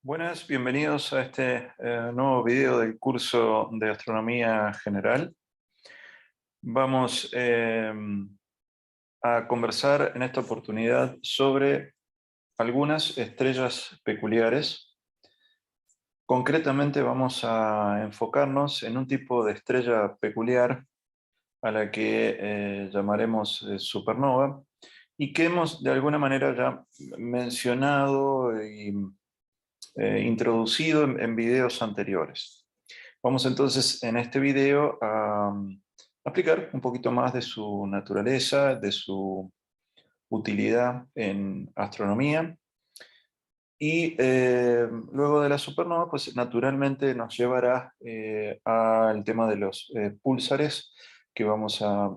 Buenas, bienvenidos a este nuevo video del curso de Astronomía General. Vamos a conversar en esta oportunidad sobre algunas estrellas peculiares. Concretamente vamos a enfocarnos en un tipo de estrella peculiar a la que llamaremos supernova y que hemos de alguna manera ya mencionado y introducido en videos anteriores. Vamos entonces en este video a explicar un poquito más de su naturaleza, de su utilidad en astronomía. Y luego de la supernova, pues naturalmente nos llevará al tema de los púlsares, que vamos a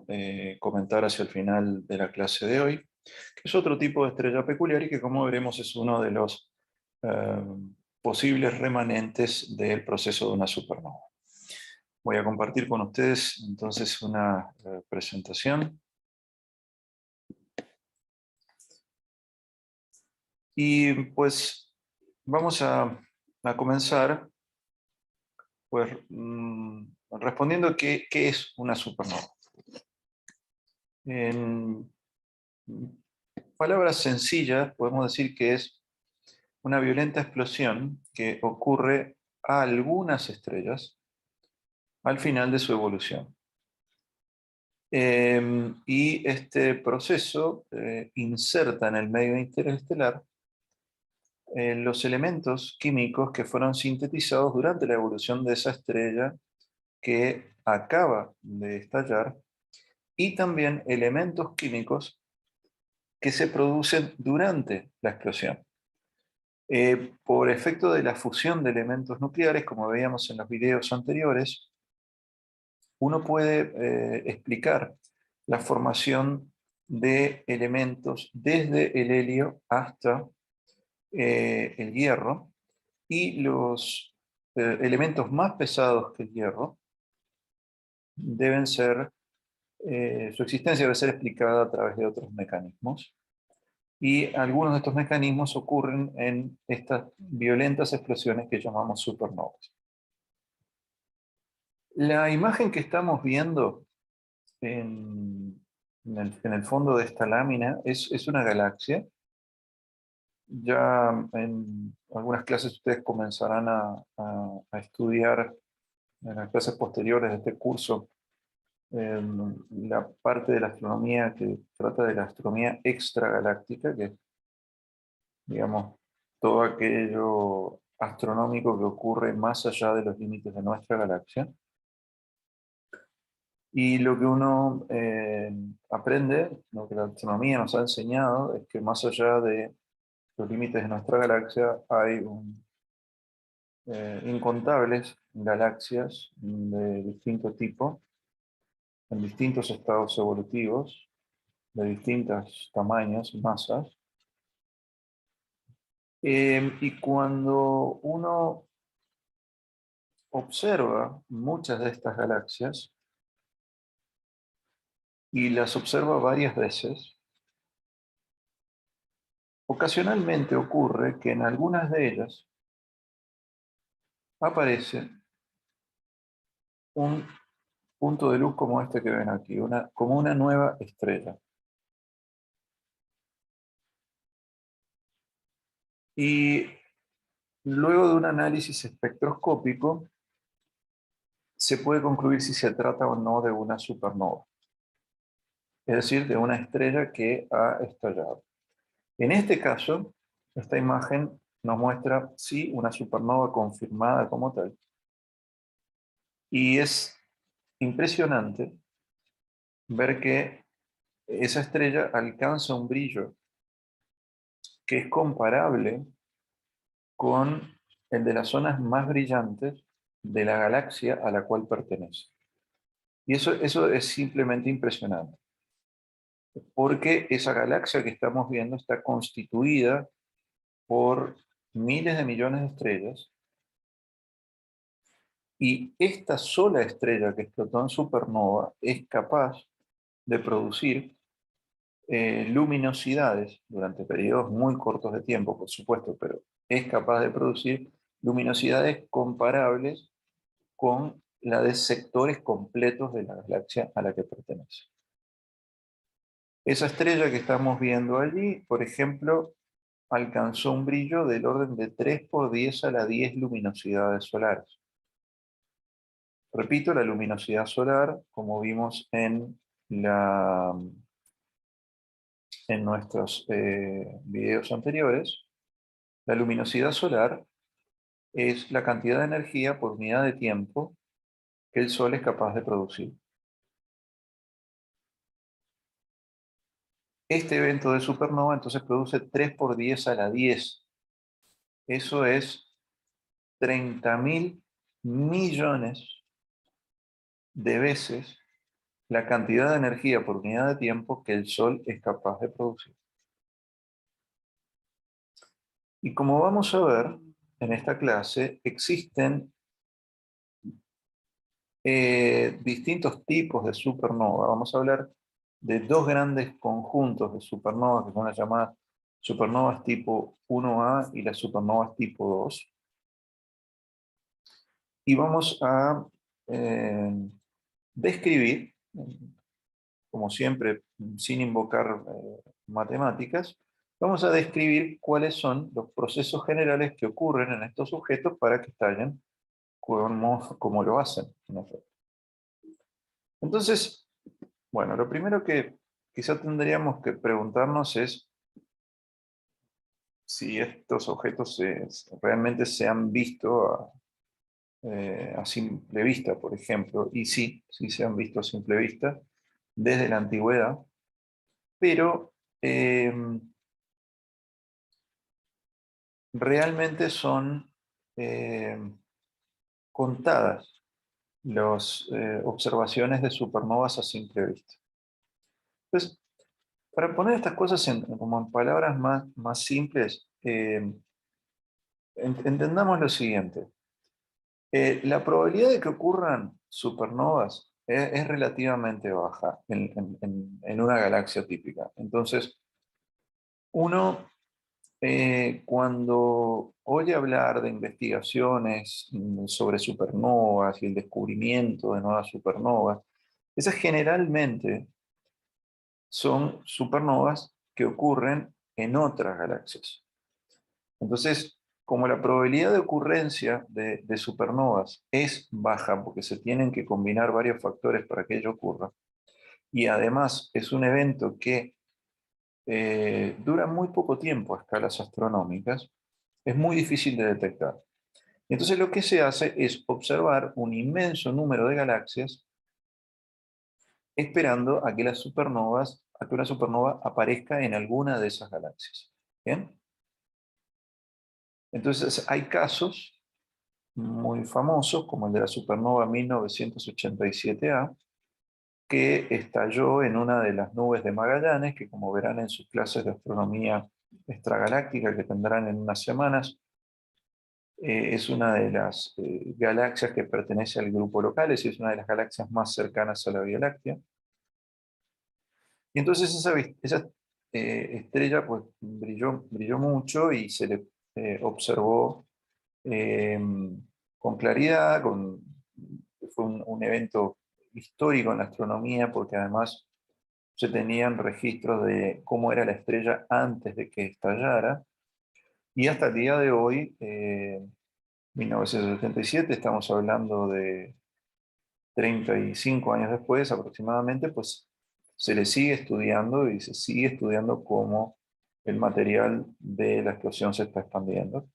comentar hacia el final de la clase de hoy, que es otro tipo de estrella peculiar y que, como veremos, es uno de los eh, posibles remanentes del proceso de una supernova. Voy a compartir con ustedes entonces una presentación. Y pues vamos a comenzar pues, respondiendo qué es una supernova. En palabras sencillas podemos decir que es una violenta explosión que ocurre a algunas estrellas al final de su evolución. Y este proceso inserta en el medio interestelar los elementos químicos que fueron sintetizados durante la evolución de esa estrella que acaba de estallar, y también elementos químicos que se producen durante la explosión. Por efecto de la fusión de elementos nucleares, como veíamos en los videos anteriores, uno puede explicar la formación de elementos desde el helio hasta el hierro, y los elementos más pesados que el hierro deben ser, su existencia debe ser explicada a través de otros mecanismos, y algunos de estos mecanismos ocurren en estas violentas explosiones que llamamos supernovas. La imagen que estamos viendo en el fondo de esta lámina es una galaxia. Ya en algunas clases ustedes comenzarán a estudiar en las clases posteriores de este curso la parte de la astronomía que trata de la astronomía extragaláctica, que es, digamos, todo aquello astronómico que ocurre más allá de los límites de nuestra galaxia. Y lo que uno aprende, lo que la astronomía nos ha enseñado, es que más allá de los límites de nuestra galaxia hay incontables galaxias de distinto tipo, en distintos estados evolutivos, de distintos tamaños y masas. Y cuando uno observa muchas de estas galaxias, y las observa varias veces, ocasionalmente ocurre que en algunas de ellas aparece un punto de luz como este que ven aquí, como una nueva estrella. Y luego de un análisis espectroscópico, se puede concluir si se trata o no de una supernova, es decir, de una estrella que ha estallado. En este caso, esta imagen nos muestra, sí, una supernova confirmada como tal, y es impresionante ver que esa estrella alcanza un brillo que es comparable con el de las zonas más brillantes de la galaxia a la cual pertenece. Y eso es simplemente impresionante, porque esa galaxia que estamos viendo está constituida por miles de millones de estrellas, y esta sola estrella que explotó en supernova es capaz de producir luminosidades durante periodos muy cortos de tiempo, por supuesto, pero es capaz de producir luminosidades comparables con la de sectores completos de la galaxia a la que pertenece. Esa estrella que estamos viendo allí, por ejemplo, alcanzó un brillo del orden de 3 por 10 a la 10 luminosidades solares. Repito, la luminosidad solar, como vimos en nuestros videos anteriores, la luminosidad solar es la cantidad de energía por unidad de tiempo que el Sol es capaz de producir. Este evento de supernova entonces produce 3 por 10 a la 10. Eso es 30.000 millones de veces la cantidad de energía por unidad de tiempo que el Sol es capaz de producir. Y como vamos a ver en esta clase, existen distintos tipos de supernova. Vamos a hablar de dos grandes conjuntos de supernovas que son las llamadas supernovas tipo 1A y las supernovas tipo 2. Y vamos a describir, como siempre, sin invocar matemáticas, vamos a describir cuáles son los procesos generales que ocurren en estos objetos para que estallen como lo hacen, en efecto. Entonces, bueno, lo primero que quizá tendríamos que preguntarnos es si estos objetos realmente se han visto a simple vista, por ejemplo, y sí se han visto a simple vista desde la antigüedad, pero realmente son contadas las observaciones de supernovas a simple vista. Entonces, para poner estas cosas como en palabras más simples, entendamos lo siguiente. La probabilidad de que ocurran supernovas es relativamente baja en una galaxia típica. Entonces, uno cuando oye hablar de investigaciones sobre supernovas y el descubrimiento de nuevas supernovas, esas generalmente son supernovas que ocurren en otras galaxias. Entonces, como la probabilidad de ocurrencia de supernovas es baja, porque se tienen que combinar varios factores para que ello ocurra, y además es un evento que dura muy poco tiempo a escalas astronómicas, es muy difícil de detectar. Entonces lo que se hace es observar un inmenso número de galaxias esperando a que las supernovas, a que una supernova aparezca en alguna de esas galaxias. ¿Bien? Entonces hay casos muy famosos, como el de la supernova 1987A, que estalló en una de las nubes de Magallanes, que como verán en sus clases de astronomía extragaláctica que tendrán en unas semanas, es una de las galaxias que pertenece al grupo Locales y es una de las galaxias más cercanas a la Vía Láctea. Y entonces esa estrella pues, brilló mucho y se le observó eh, con claridad, fue un evento histórico en la astronomía porque además se tenían registros de cómo era la estrella antes de que estallara. Y hasta el día de hoy, 1977, estamos hablando de 35 años después aproximadamente, pues se le sigue estudiando y se sigue estudiando cómo el material de la explosión se está expandiendo.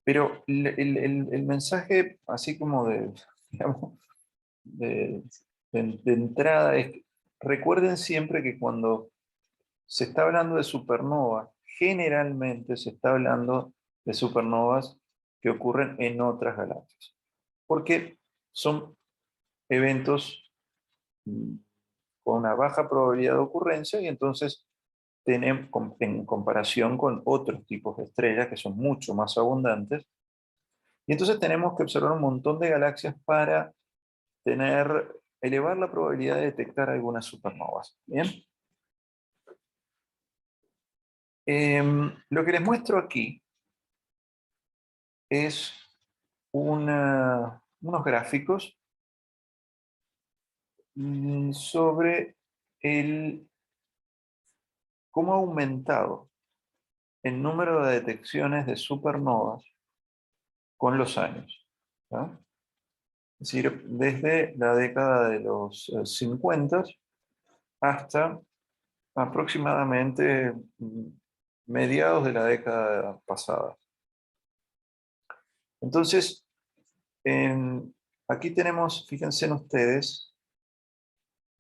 Pero el mensaje, así como digamos, de, de entrada, es que recuerden siempre que cuando se está hablando de supernova, generalmente se está hablando de supernovas que ocurren en otras galaxias, porque son eventos con una baja probabilidad de ocurrencia y entonces tenemos, en comparación con otros tipos de estrellas que son mucho más abundantes, y entonces tenemos que observar un montón de galaxias para elevar la probabilidad de detectar algunas supernovas. ¿Bien? Lo que les muestro aquí es unos gráficos sobre cómo ha aumentado el número de detecciones de supernovas con los años. ¿Ya? Es decir, desde la década de los 50 hasta aproximadamente mediados de la década pasada. Entonces, aquí tenemos, fíjense en ustedes,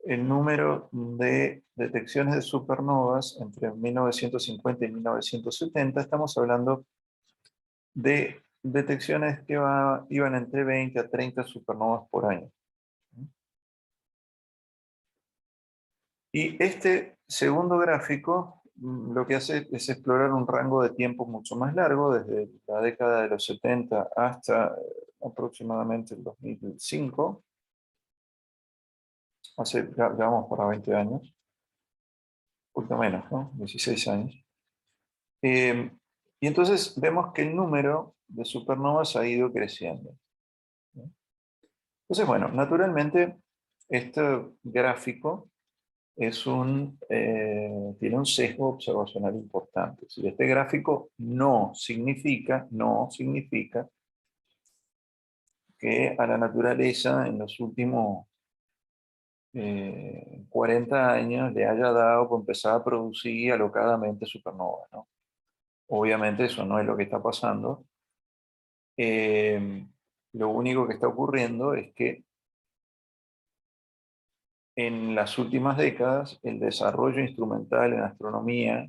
el número de detecciones de supernovas entre 1950 y 1970. Estamos hablando de detecciones que iban entre 20 a 30 supernovas por año. Y este segundo gráfico lo que hace es explorar un rango de tiempo mucho más largo, desde la década de los 70 hasta aproximadamente el 2005. Ya vamos para 20 años, un poquito menos, ¿no? 16 años. Y entonces vemos que el número de supernovas ha ido creciendo, ¿no? Entonces, bueno, naturalmente, este gráfico tiene un sesgo observacional importante. Si este gráfico no significa que a la naturaleza en los últimos 40 años le haya dado por empezar a producir alocadamente supernovas, ¿no? Obviamente eso no es lo que está pasando. Lo único que está ocurriendo es que en las últimas décadas el desarrollo instrumental en astronomía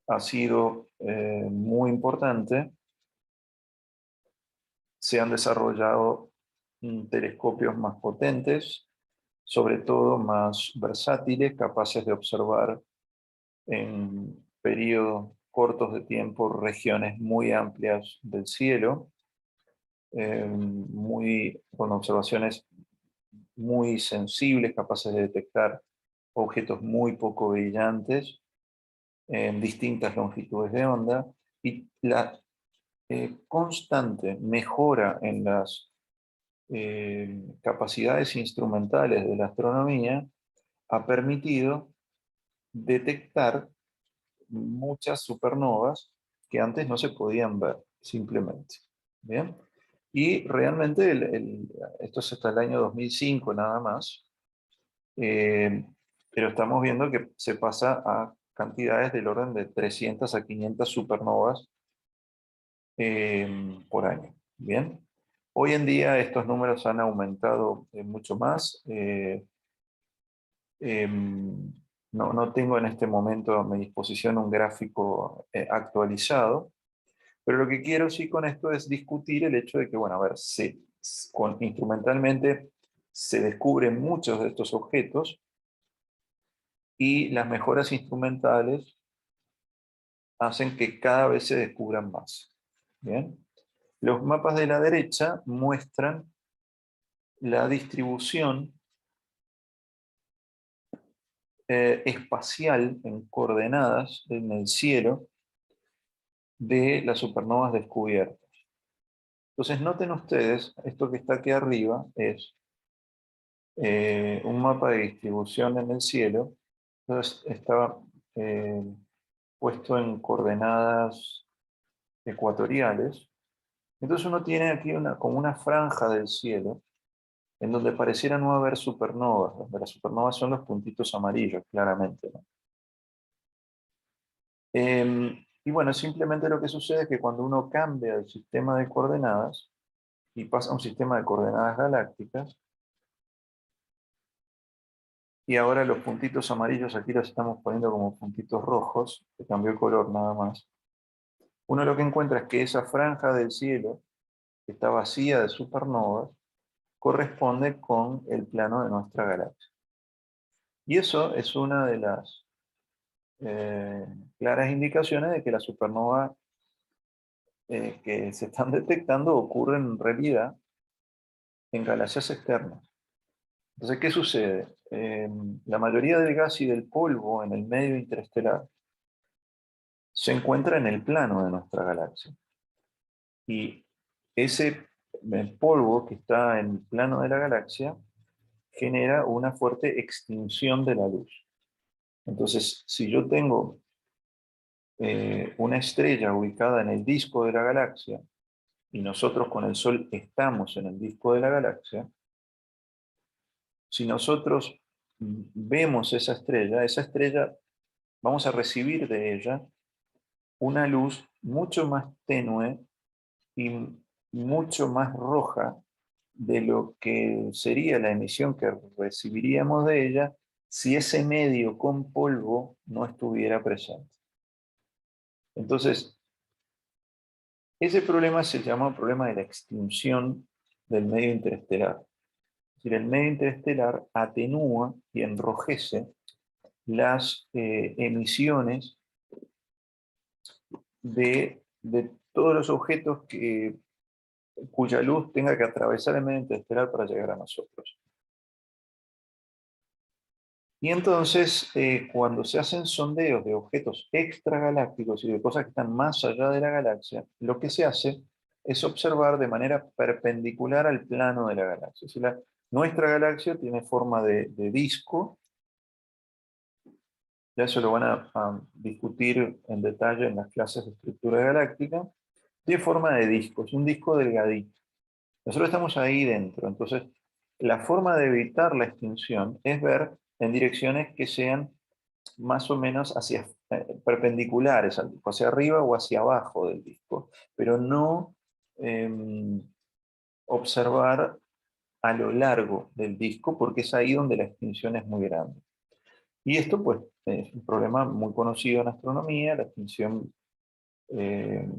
ha sido muy importante. Se han desarrollado telescopios más potentes, sobre todo más versátiles, capaces de observar en periodos cortos de tiempo regiones muy amplias del cielo, con observaciones muy sensibles, capaces de detectar objetos muy poco brillantes en distintas longitudes de onda, y la constante mejora en las capacidades instrumentales de la astronomía ha permitido detectar muchas supernovas que antes no se podían ver, simplemente. ¿Bien? Y realmente, esto es hasta el año 2005 nada más, pero estamos viendo que se pasa a cantidades del orden de 300 a 500 supernovas por año. ¿Bien? Hoy en día estos números han aumentado mucho más. No tengo en este momento a mi disposición un gráfico actualizado, pero lo que quiero sí con esto es discutir el hecho de que, bueno, a ver, instrumentalmente se descubren muchos de estos objetos y las mejoras instrumentales hacen que cada vez se descubran más. ¿Bien? Los mapas de la derecha muestran la distribución espacial en coordenadas en el cielo de las supernovas descubiertas. Entonces noten ustedes, esto que está aquí arriba es un mapa de distribución en el cielo. Entonces está puesto en coordenadas ecuatoriales. Entonces uno tiene aquí como una franja del cielo en donde pareciera no haber supernovas, donde las supernovas son los puntitos amarillos, claramente, ¿no? Y bueno, simplemente lo que sucede es que cuando uno cambia el sistema de coordenadas y pasa a un sistema de coordenadas galácticas, y ahora los puntitos amarillos aquí los estamos poniendo como puntitos rojos, que cambió el color nada más, uno lo que encuentra es que esa franja del cielo, que está vacía de supernovas, corresponde con el plano de nuestra galaxia. Y eso es una de las claras indicaciones de que las supernovas que se están detectando ocurren en realidad en galaxias externas. Entonces, ¿qué sucede? La mayoría del gas y del polvo en el medio interestelar se encuentra en el plano de nuestra galaxia. Y ese polvo que está en el plano de la galaxia genera una fuerte extinción de la luz. Entonces, si yo tengo una estrella ubicada en el disco de la galaxia, y nosotros con el Sol estamos en el disco de la galaxia, si nosotros vemos esa estrella vamos a recibir de ella una luz mucho más tenue y mucho más roja de lo que sería la emisión que recibiríamos de ella si ese medio con polvo no estuviera presente. Entonces, ese problema se llama problema de la extinción del medio interestelar. Es decir, el medio interestelar atenúa y enrojece las emisiones de todos los objetos cuya luz tenga que atravesar el medio interestelar para llegar a nosotros. Y entonces, cuando se hacen sondeos de objetos extragalácticos y de cosas que están más allá de la galaxia, lo que se hace es observar de manera perpendicular al plano de la galaxia. Si nuestra galaxia tiene forma de disco, ya eso lo van a discutir en detalle en las clases de estructura galáctica, tiene forma de disco, es un disco delgadito. Nosotros estamos ahí dentro, entonces la forma de evitar la extinción es ver en direcciones que sean más o menos perpendiculares al disco, hacia arriba o hacia abajo del disco, pero no observar a lo largo del disco, porque es ahí donde la extinción es muy grande. Y esto pues es un problema muy conocido en astronomía. La extinción eh,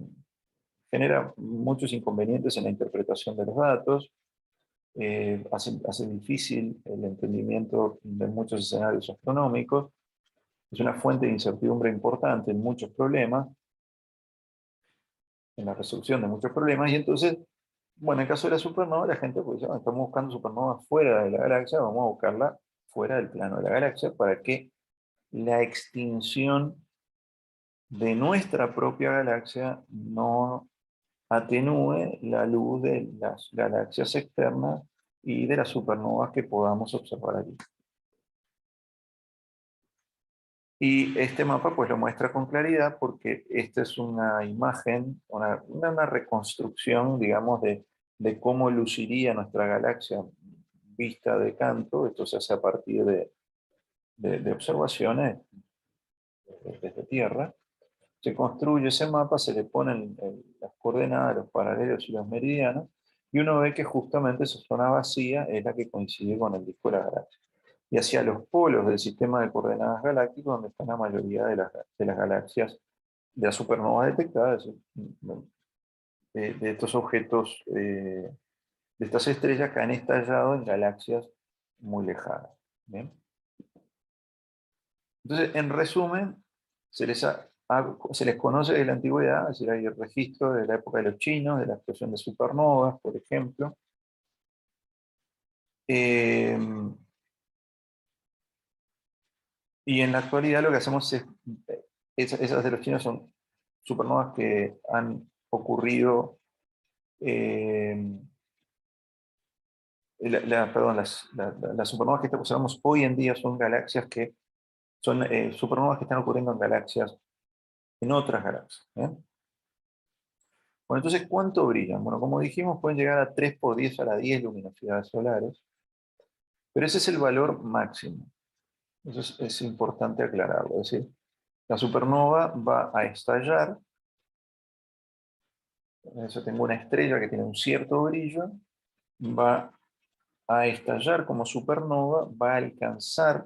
genera muchos inconvenientes en la interpretación de los datos, hace difícil el entendimiento de muchos escenarios astronómicos, es una fuente de incertidumbre importante en muchos problemas, en la resolución de muchos problemas, y entonces, bueno, en el caso de la supernova, la gente pues dice: "Ah, estamos buscando supernovas fuera de la galaxia, vamos a buscarla fuera del plano de la galaxia para que la extinción de nuestra propia galaxia no atenúe la luz de las galaxias externas y de las supernovas que podamos observar allí". Y este mapa pues lo muestra con claridad, porque esta es una imagen, una reconstrucción, digamos, de cómo luciría nuestra galaxia vista de canto. Esto se hace a partir de observaciones desde Tierra. Se construye ese mapa, se le ponen las coordenadas, los paralelos y los meridianos, y uno ve que justamente esa zona vacía es la que coincide con el disco de la galaxia. Y hacia los polos del sistema de coordenadas galáctico, donde están la mayoría de las galaxias, de las supernovas detectadas, de estos objetos, de estas estrellas que han estallado en galaxias muy lejanas. ¿Bien? Entonces, en resumen, se les conoce desde la antigüedad, es decir, hay registros de la época de los chinos, de la explosión de supernovas, por ejemplo. Eh, y en la actualidad lo que hacemos es, esas de los chinos son supernovas que han ocurrido, eh, perdón, las supernovas que observamos hoy en día son galaxias que son supernovas que están ocurriendo en galaxias, en otras galaxias. ¿Bien? Bueno, entonces, ¿cuánto brillan? Bueno, como dijimos, pueden llegar a 3 por 10 a la 10 luminosidades solares, pero ese es el valor máximo. Eso es importante aclararlo. Es decir, la supernova va a estallar. Yo tengo una estrella que tiene un cierto brillo, va a estallar como supernova, va a alcanzar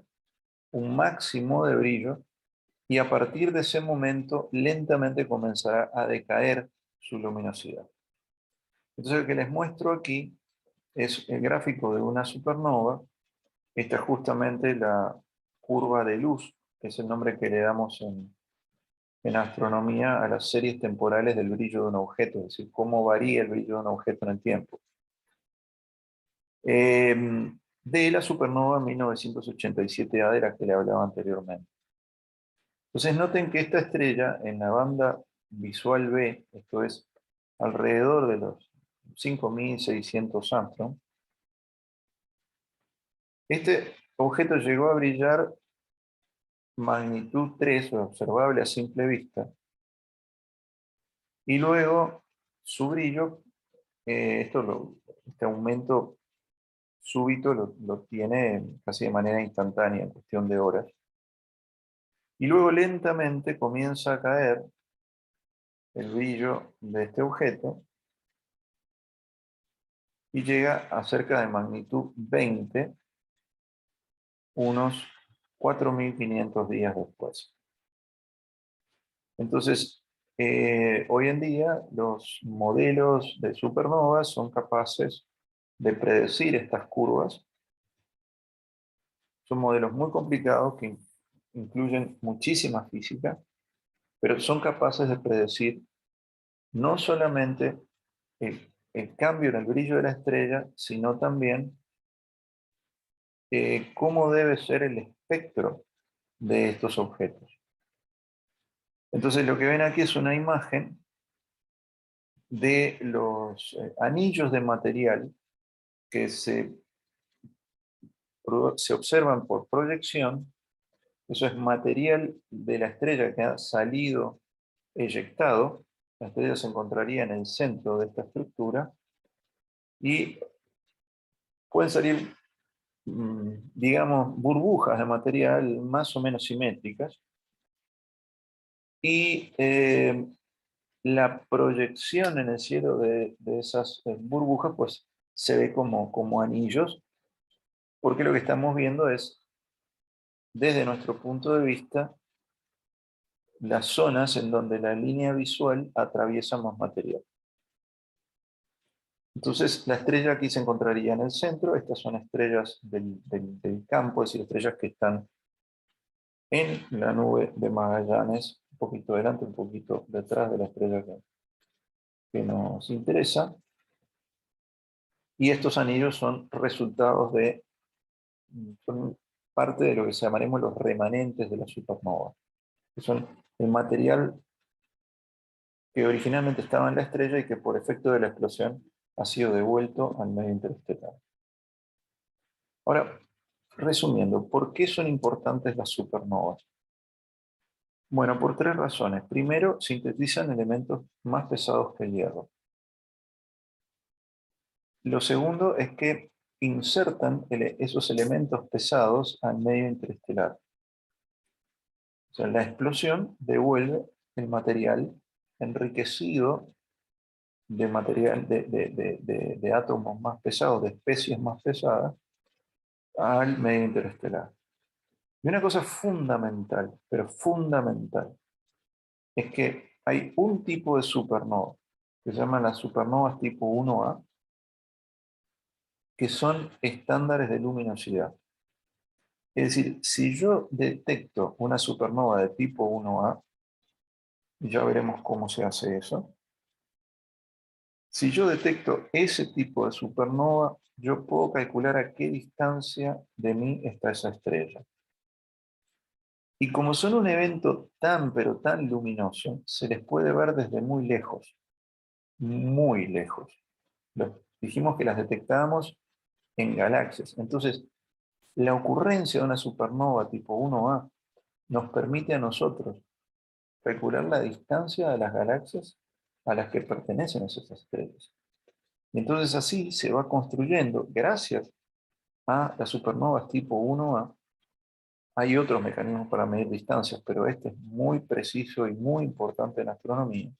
un máximo de brillo, y a partir de ese momento lentamente comenzará a decaer su luminosidad. Entonces, lo que les muestro aquí es el gráfico de una supernova. Esta es justamente la curva de luz, que es el nombre que le damos en astronomía a las series temporales del brillo de un objeto, es decir, cómo varía el brillo de un objeto en el tiempo. de la supernova 1987A de la que le hablaba anteriormente. Entonces noten que esta estrella en la banda visual B, esto es alrededor de los 5600 Armstrong, este objeto llegó a brillar magnitud 3, observable a simple vista, y luego su brillo, este aumento súbito lo tiene casi de manera instantánea, en cuestión de horas, y luego lentamente comienza a caer el brillo de este objeto y llega a cerca de magnitud 20 unos 4500 días después. Entonces, hoy en día los modelos de supernovas son capaces de predecir estas curvas. Son modelos muy complicados que incluyen muchísima física, pero son capaces de predecir no solamente el cambio en el brillo de la estrella, sino también cómo debe ser el espectro de estos objetos. Entonces lo que ven aquí es una imagen de los anillos de material que se observan por proyección. Eso es material de la estrella que ha salido eyectado. La estrella se encontraría en el centro de esta estructura y pueden salir, digamos, burbujas de material más o menos simétricas. Y la proyección en el cielo de esas burbujas, pues se ve como anillos, porque lo que estamos viendo es, desde nuestro punto de vista, las zonas en donde la línea visual atraviesa más material. Entonces, la estrella aquí se encontraría en el centro. Estas son estrellas del campo, es decir, estrellas que están en la nube de Magallanes, un poquito delante, un poquito detrás de la estrella que nos interesa. Y estos anillos son resultados son parte de lo que llamaremos los remanentes de la supernova, que son el material que originalmente estaba en la estrella y que por efecto de la explosión ha sido devuelto al medio interestelar. Ahora, resumiendo, ¿por qué son importantes las supernovas? Bueno, por tres razones. Primero, sintetizan elementos más pesados que el hierro. Lo segundo es que insertan esos elementos pesados al medio interestelar. O sea, la explosión devuelve el material enriquecido de material de átomos más pesados, de especies más pesadas, al medio interestelar. Y una cosa fundamental, pero fundamental, es que hay un tipo de supernova, que se llaman las supernovas tipo 1A, que son estándares de luminosidad. Es decir, si yo detecto una supernova de tipo 1A, y ya veremos cómo se hace eso, si yo detecto ese tipo de supernova, yo puedo calcular a qué distancia de mí está esa estrella. Y como son un evento tan pero tan luminoso, se les puede ver desde muy lejos, muy lejos. Dijimos que las detectábamos en galaxias. Entonces, la ocurrencia de una supernova tipo 1A nos permite a nosotros calcular la distancia de las galaxias a las que pertenecen esas estrellas. Y entonces así se va construyendo, gracias a las supernovas tipo 1A. Hay otros mecanismos para medir distancias, pero este es muy preciso y muy importante en astronomía.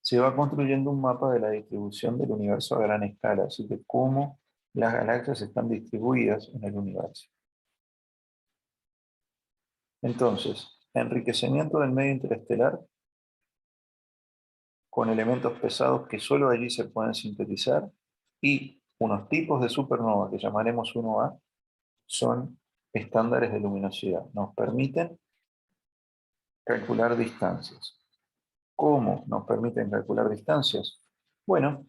Se va construyendo un mapa de la distribución del universo a gran escala, así que cómo las galaxias están distribuidas en el universo. Entonces, enriquecimiento del medio interestelar con elementos pesados que solo allí se pueden sintetizar, y unos tipos de supernova que llamaremos 1A son estándares de luminosidad. Nos permiten calcular distancias. ¿Cómo nos permiten calcular distancias? Bueno,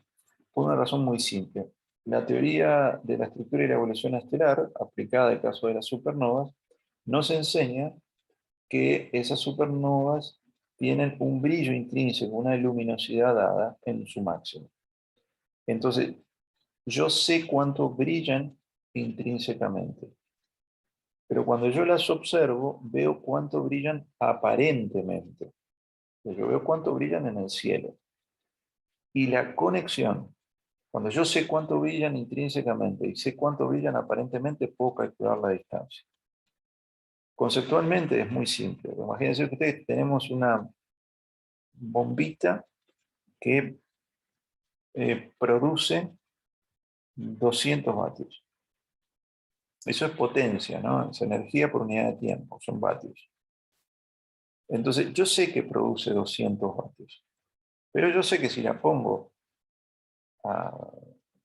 por una razón muy simple. la teoría de la estructura y la evolución estelar, aplicada al caso de las supernovas, nos enseña que esas supernovas tienen un brillo intrínseco, una luminosidad dada en su máximo. Entonces, yo sé cuánto brillan intrínsecamente, pero cuando yo las observo, veo cuánto brillan aparentemente. Yo veo cuánto brillan en el cielo. Y la conexión, cuando yo sé cuánto brillan intrínsecamente y sé cuánto brillan aparentemente, puedo calcular la distancia. Conceptualmente es muy simple. Imagínense que ustedes tenemos una bombita que produce 200 vatios. Eso es potencia, ¿no? Es energía por unidad de tiempo, son vatios. Entonces, yo sé que produce 200 vatios, pero yo sé que si la pongo a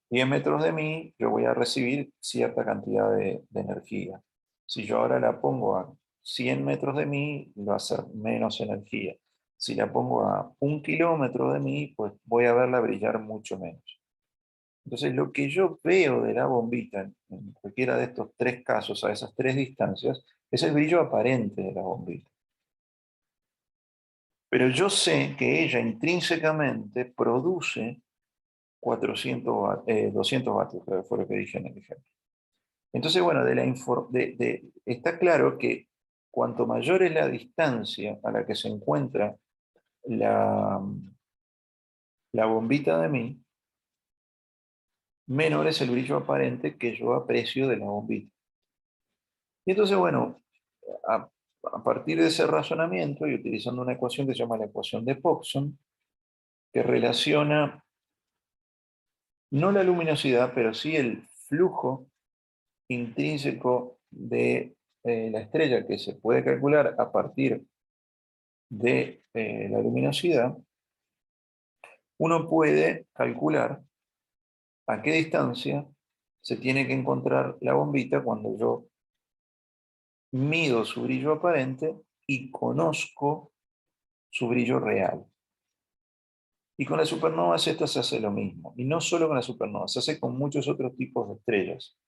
10 metros de mí, yo voy a recibir cierta cantidad de energía. Si yo ahora la pongo a 100 metros de mí, va a ser menos energía. Si la pongo a 1 kilómetro de mí, pues voy a verla brillar mucho menos. Entonces, lo que yo veo de la bombita, en cualquiera de estos tres casos, a esas tres distancias, es el brillo aparente de la bombita. Pero yo sé que ella intrínsecamente produce 200 vatios, creo que fue lo que dije en el ejemplo. Entonces, bueno, está claro que cuanto mayor es la distancia a la que se encuentra la, la bombita de mí, menor es el brillo aparente que yo aprecio de la bombita. Y entonces, bueno, a, a partir de ese razonamiento y utilizando una ecuación que se llama la ecuación de Pogson, que relaciona no la luminosidad, pero sí el flujo intrínseco de la estrella que se puede calcular a partir de la luminosidad, uno puede calcular a qué distancia se tiene que encontrar la bombita cuando yo mido su brillo aparente y conozco su brillo real. Y con las supernovas esto se hace lo mismo. Y no solo con las supernovas, se hace con muchos otros tipos de estrellas,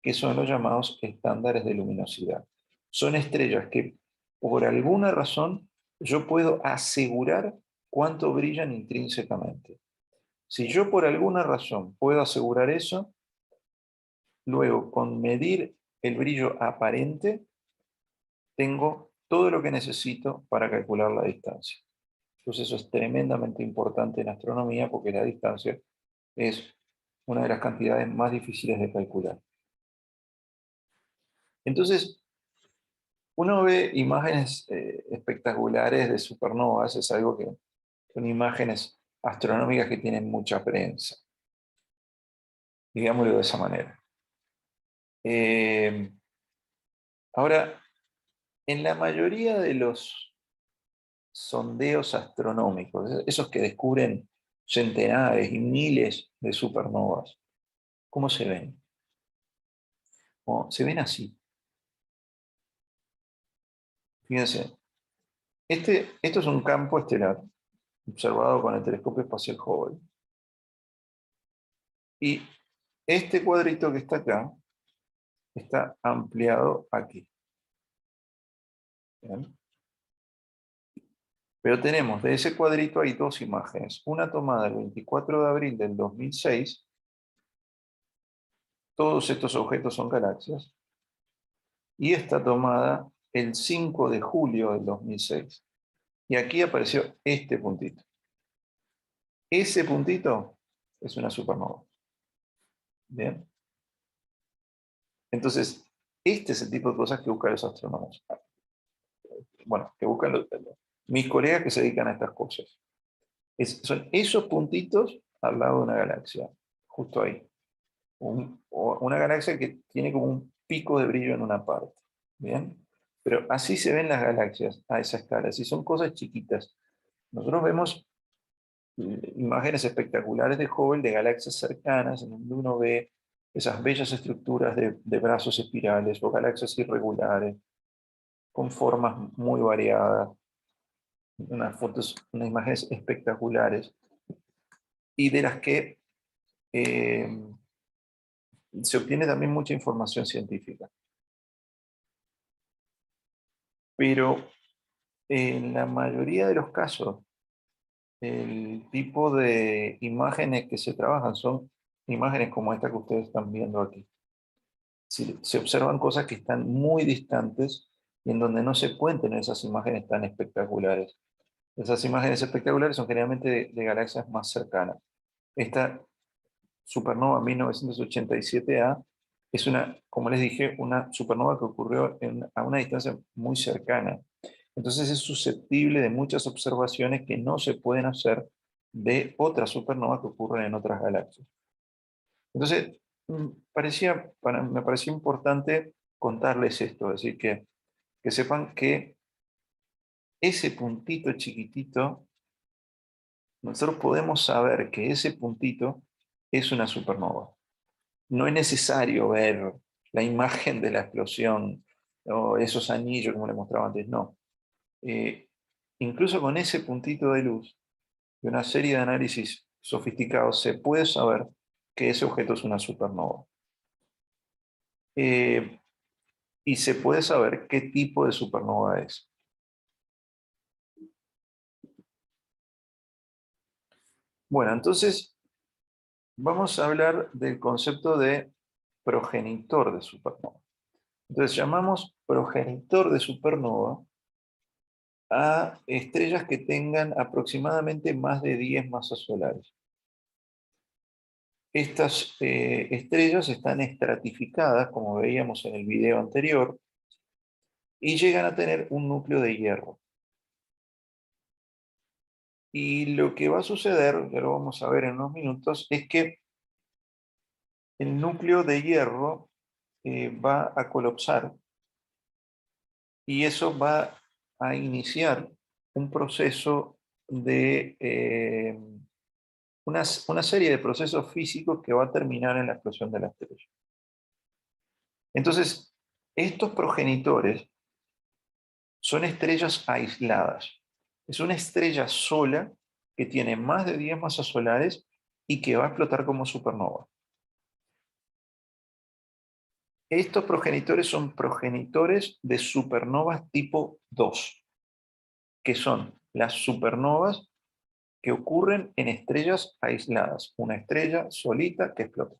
que son los llamados estándares de luminosidad. Son estrellas que por alguna razón yo puedo asegurar cuánto brillan intrínsecamente. Si yo por alguna razón puedo asegurar eso, luego con medir el brillo aparente, tengo todo lo que necesito para calcular la distancia. Entonces eso es tremendamente importante en astronomía porque la distancia es una de las cantidades más difíciles de calcular. Entonces, uno ve imágenes espectaculares de supernovas, es algo que son imágenes astronómicas que tienen mucha prensa, digámoslo de esa manera. Ahora, en la mayoría de los sondeos astronómicos, esos que descubren centenares y miles de supernovas, ¿cómo se ven? Se ven así. Fíjense, esto es un campo estelar observado con el telescopio espacial Hubble. Y este cuadrito que está acá está ampliado aquí. ¿Bien? Pero tenemos de ese cuadrito hay dos imágenes. Una tomada el 24 de abril del 2006. Todos estos objetos son galaxias. Y esta tomada el 5 de julio del 2006. Y aquí apareció este puntito. Ese puntito es una supernova. ¿Bien? Entonces, este es el tipo de cosas que buscan los astrónomos. Bueno, que buscan mis colegas que se dedican a estas cosas. Son esos puntitos al lado de una galaxia, justo ahí. Una galaxia que tiene como un pico de brillo en una parte. ¿Bien? Pero así se ven las galaxias a esa escala. Si son cosas chiquitas. Nosotros vemos imágenes espectaculares de Hubble de galaxias cercanas, en donde uno ve esas bellas estructuras de brazos espirales o galaxias irregulares, con formas muy variadas, unas fotos, unas imágenes espectaculares, y de las que se obtiene también mucha información científica. Pero en la mayoría de los casos, el tipo de imágenes que se trabajan son imágenes como esta que ustedes están viendo aquí. Se observan cosas que están muy distantes y en donde no se pueden tener esas imágenes tan espectaculares. Esas imágenes espectaculares son generalmente de galaxias más cercanas. Esta supernova 1987A es una, como les dije, una supernova que ocurrió a una distancia muy cercana. Entonces es susceptible de muchas observaciones que no se pueden hacer de otras supernovas que ocurren en otras galaxias. Entonces, me parecía importante contarles esto, es decir, que sepan que ese puntito chiquitito, nosotros podemos saber que ese puntito es una supernova. No es necesario ver la imagen de la explosión o esos anillos como les mostraba antes, no. Incluso con ese puntito de luz y una serie de análisis sofisticados se puede saber que ese objeto es una supernova. Y se puede saber qué tipo de supernova es. Bueno, entonces vamos a hablar del concepto de progenitor de supernova. Entonces llamamos progenitor de supernova a estrellas que tengan aproximadamente más de 10 masas solares. Estas estrellas están estratificadas, como veíamos en el video anterior, y llegan a tener un núcleo de hierro. Y lo que va a suceder, ya lo vamos a ver en unos minutos, es que el núcleo de hierro va a colapsar y eso va a iniciar un proceso de una serie de procesos físicos que va a terminar en la explosión de la estrella. Entonces, estos progenitores son estrellas aisladas. Es una estrella sola que tiene más de 10 masas solares y que va a explotar como supernova. Estos progenitores son progenitores de supernovas tipo 2, que son las supernovas que ocurren en estrellas aisladas. Una estrella solita que explota.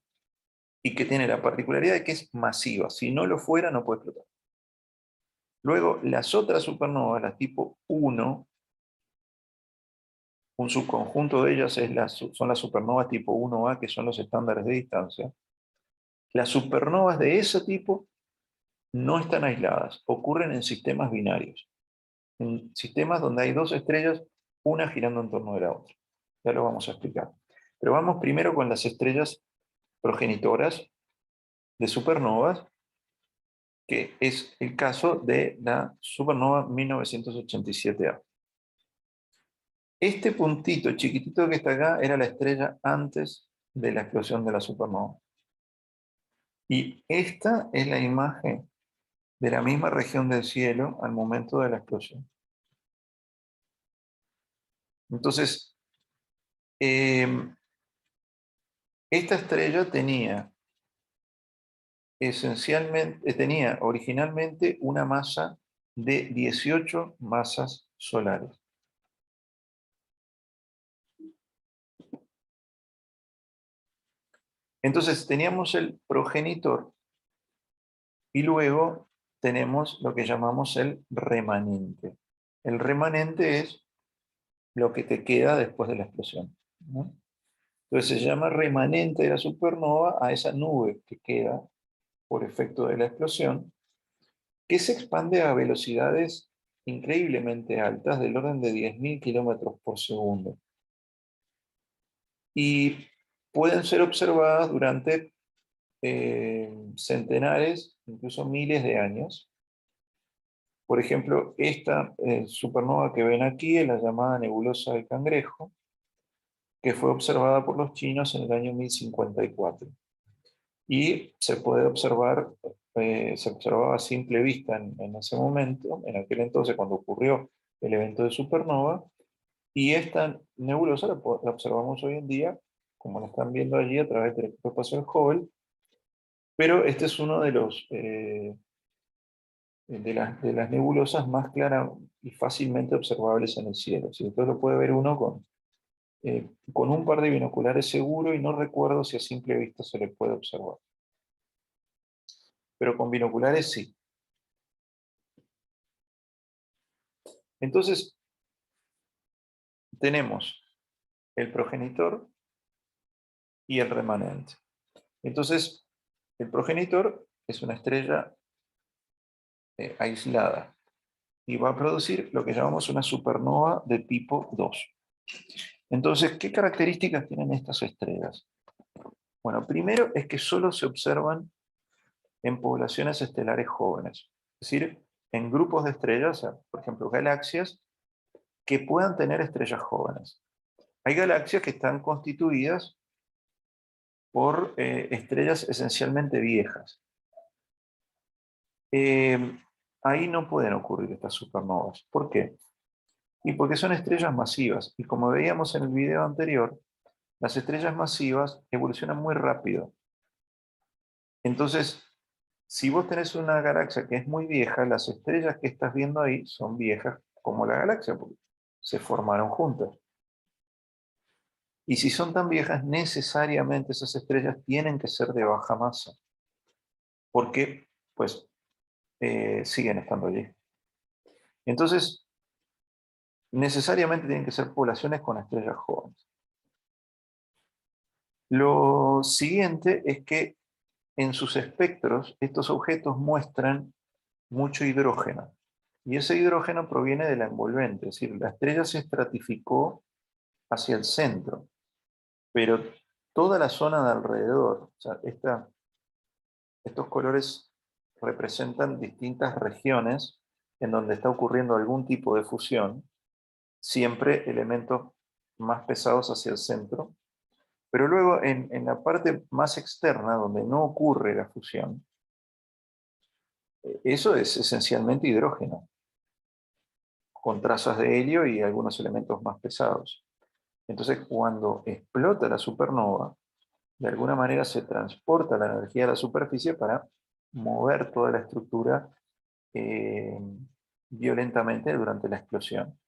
Y que tiene la particularidad de que es masiva. Si no lo fuera, no puede explotar. Luego, las otras supernovas, las tipo 1, un subconjunto de ellas son las supernovas tipo 1A, que son los estándares de distancia. Las supernovas de ese tipo no están aisladas, ocurren en sistemas binarios, en sistemas donde hay dos estrellas, una girando en torno de la otra. Ya lo vamos a explicar. Pero vamos primero con las estrellas progenitoras de supernovas, que es el caso de la supernova 1987A. Este puntito chiquitito que está acá era la estrella antes de la explosión de la supernova. Y esta es la imagen de la misma región del cielo al momento de la explosión. Entonces, esta estrella tenía originalmente una masa de 18 masas solares. Entonces teníamos el progenitor y luego tenemos lo que llamamos el remanente. El remanente es lo que te queda después de la explosión, ¿no? Entonces se llama remanente de la supernova a esa nube que queda por efecto de la explosión, que se expande a velocidades increíblemente altas, del orden de 10.000 kilómetros por segundo. Y pueden ser observadas durante centenares, incluso miles de años. Por ejemplo, esta supernova que ven aquí es la llamada nebulosa del Cangrejo, que fue observada por los chinos en el año 1054. Y se puede observar, se observaba a simple vista en ese momento, en aquel entonces cuando ocurrió el evento de supernova, y esta nebulosa la observamos hoy en día, como la están viendo allí a través del telescopio espacial Hubble, Pero este es uno de los de las nebulosas más claras y fácilmente observables en el cielo. ¿Sí? Entonces lo puede ver uno con un par de binoculares seguro, y no recuerdo si a simple vista se le puede observar. Pero con binoculares sí. Entonces, tenemos el progenitor y el remanente. Entonces, el progenitor es una estrella aislada y va a producir lo que llamamos una supernova de tipo 2. Entonces, ¿qué características tienen estas estrellas? Bueno, primero es que solo se observan en poblaciones estelares jóvenes, es decir, en grupos de estrellas, o sea, por ejemplo, galaxias que puedan tener estrellas jóvenes. Hay galaxias que están constituidas por estrellas esencialmente viejas. Ahí no pueden ocurrir estas supernovas. ¿Por qué? Y porque son estrellas masivas. Y como veíamos en el video anterior, las estrellas masivas evolucionan muy rápido. Entonces, si vos tenés una galaxia que es muy vieja, las estrellas que estás viendo ahí son viejas como la galaxia, porque se formaron juntas. Y si son tan viejas, necesariamente esas estrellas tienen que ser de baja masa, porque pues siguen estando allí. Entonces, necesariamente tienen que ser poblaciones con estrellas jóvenes. Lo siguiente es que en sus espectros estos objetos muestran mucho hidrógeno. Y ese hidrógeno proviene de la envolvente, es decir, la estrella se estratificó hacia el centro, pero toda la zona de alrededor, o sea, estos colores representan distintas regiones en donde está ocurriendo algún tipo de fusión, siempre elementos más pesados hacia el centro, pero luego en la parte más externa, donde no ocurre la fusión, eso es esencialmente hidrógeno, con trazas de helio y algunos elementos más pesados. Entonces, cuando explota la supernova, de alguna manera se transporta la energía a la superficie para mover toda la estructura eh, violentamente durante la explosión.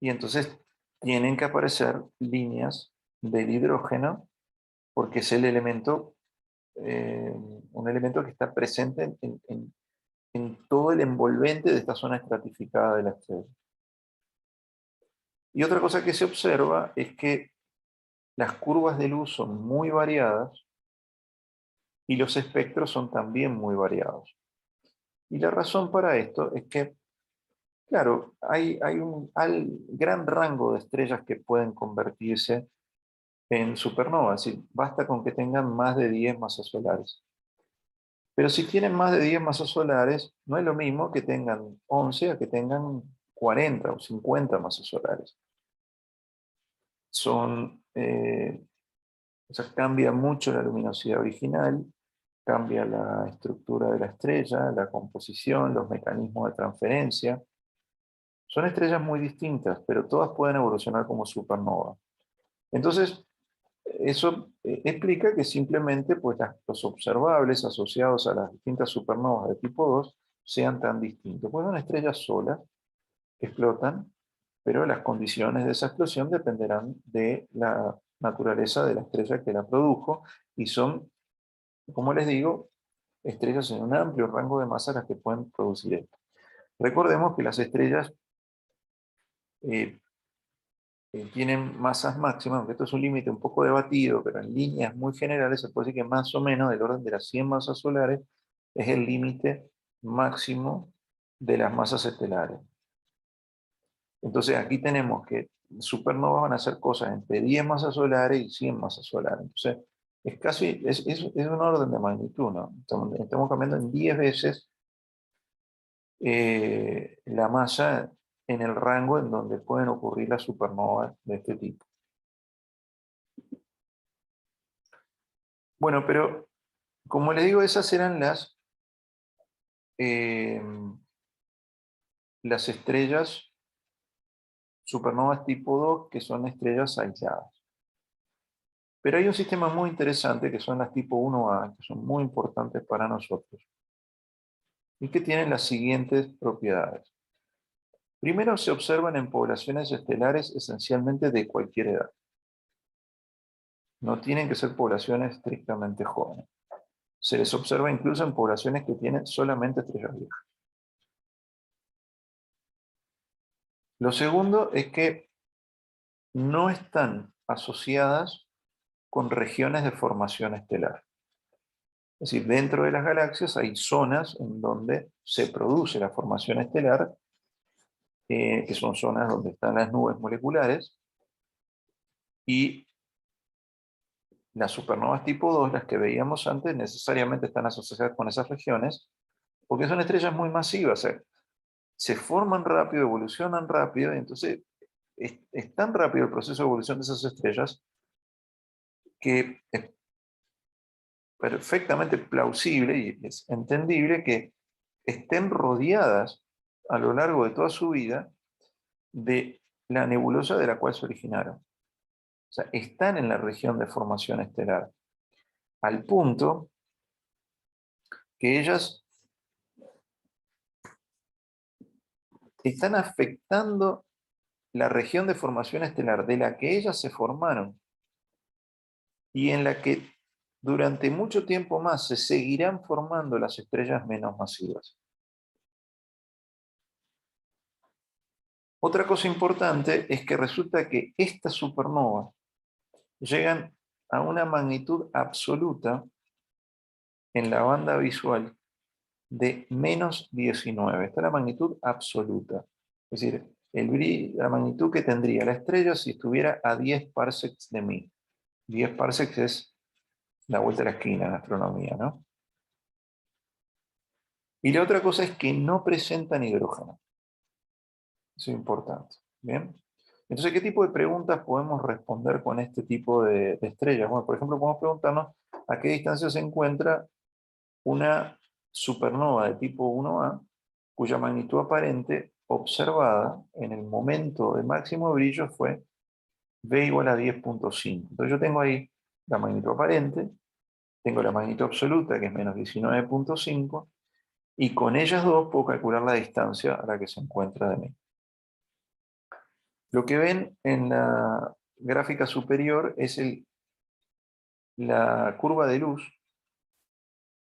Y entonces tienen que aparecer líneas del hidrógeno, porque es el elemento, un elemento que está presente en todo el envolvente de esta zona estratificada de la estrella. Y otra cosa que se observa es que las curvas de luz son muy variadas y los espectros son también muy variados. Y la razón para esto es que, claro, hay un gran rango de estrellas que pueden convertirse en supernovas, es decir, basta con que tengan más de 10 masas solares. Pero si tienen más de 10 masas solares, no es lo mismo que tengan 11 a que tengan 40 o 50 masas solares. O sea, cambia mucho la luminosidad original, cambia la estructura de la estrella, la composición, los mecanismos de transferencia. Son estrellas muy distintas, pero todas pueden evolucionar como supernova. Entonces, eso explica que simplemente pues, los observables asociados a las distintas supernovas de tipo 2 sean tan distintos. Pues son estrellas solas que explotan, pero las condiciones de esa explosión dependerán de la naturaleza de la estrella que la produjo, y son, como les digo, estrellas en un amplio rango de masa las que pueden producir esto. Recordemos que las estrellas eh, tienen masas máximas, aunque esto es un límite un poco debatido, pero en líneas muy generales se puede decir que más o menos del orden de las 100 masas solares es el límite máximo de las masas estelares. Entonces aquí tenemos que supernovas van a ser cosas entre 10 masas solares y 100 masas solares. Entonces es casi, es un orden de magnitud, ¿no? Estamos cambiando en 10 veces la masa en el rango en donde pueden ocurrir las supernovas de este tipo. Bueno, pero como les digo, esas eran eh, las estrellas supernovas tipo 2, que son estrellas aisladas. Pero hay un sistema muy interesante que son las tipo 1A, que son muy importantes para nosotros, y que tienen las siguientes propiedades. Primero, se observan en poblaciones estelares esencialmente de cualquier edad. No tienen que ser poblaciones estrictamente jóvenes. Se les observa incluso en poblaciones que tienen solamente estrellas viejas. Lo segundo es que no están asociadas con regiones de formación estelar. Es decir, dentro de las galaxias hay zonas en donde se produce la formación estelar, que son zonas donde están las nubes moleculares, y las supernovas tipo 2, las que veíamos antes, necesariamente están asociadas con esas regiones, porque son estrellas muy masivas, se forman rápido, evolucionan rápido, y entonces es tan rápido el proceso de evolución de esas estrellas que es perfectamente plausible y es entendible que estén rodeadas a lo largo de toda su vida de la nebulosa de la cual se originaron. O sea, están en la región de formación estelar, al punto que ellas están afectando la región de formación estelar de la que ellas se formaron y en la que durante mucho tiempo más se seguirán formando las estrellas menos masivas. Otra cosa importante es que resulta que estas supernovas llegan a una magnitud absoluta en la banda visual de menos 19. Esta es la magnitud absoluta. Es decir, la magnitud que tendría la estrella si estuviera a 10 parsecs de mí. 10 parsecs es la vuelta a la esquina en astronomía, ¿no? Y la otra cosa es que no presentan hidrógeno. Eso es importante. ¿Bien? Entonces, ¿qué tipo de preguntas podemos responder con este tipo de estrellas? Bueno, por ejemplo, podemos preguntarnos a qué distancia se encuentra una supernova de tipo 1A, cuya magnitud aparente observada en el momento de máximo brillo fue B igual a 10.5. Entonces yo tengo ahí la magnitud aparente, tengo la magnitud absoluta, que es menos 19.5, y con ellas dos puedo calcular la distancia a la que se encuentra de mí. Lo que ven en la gráfica superior es la curva de luz.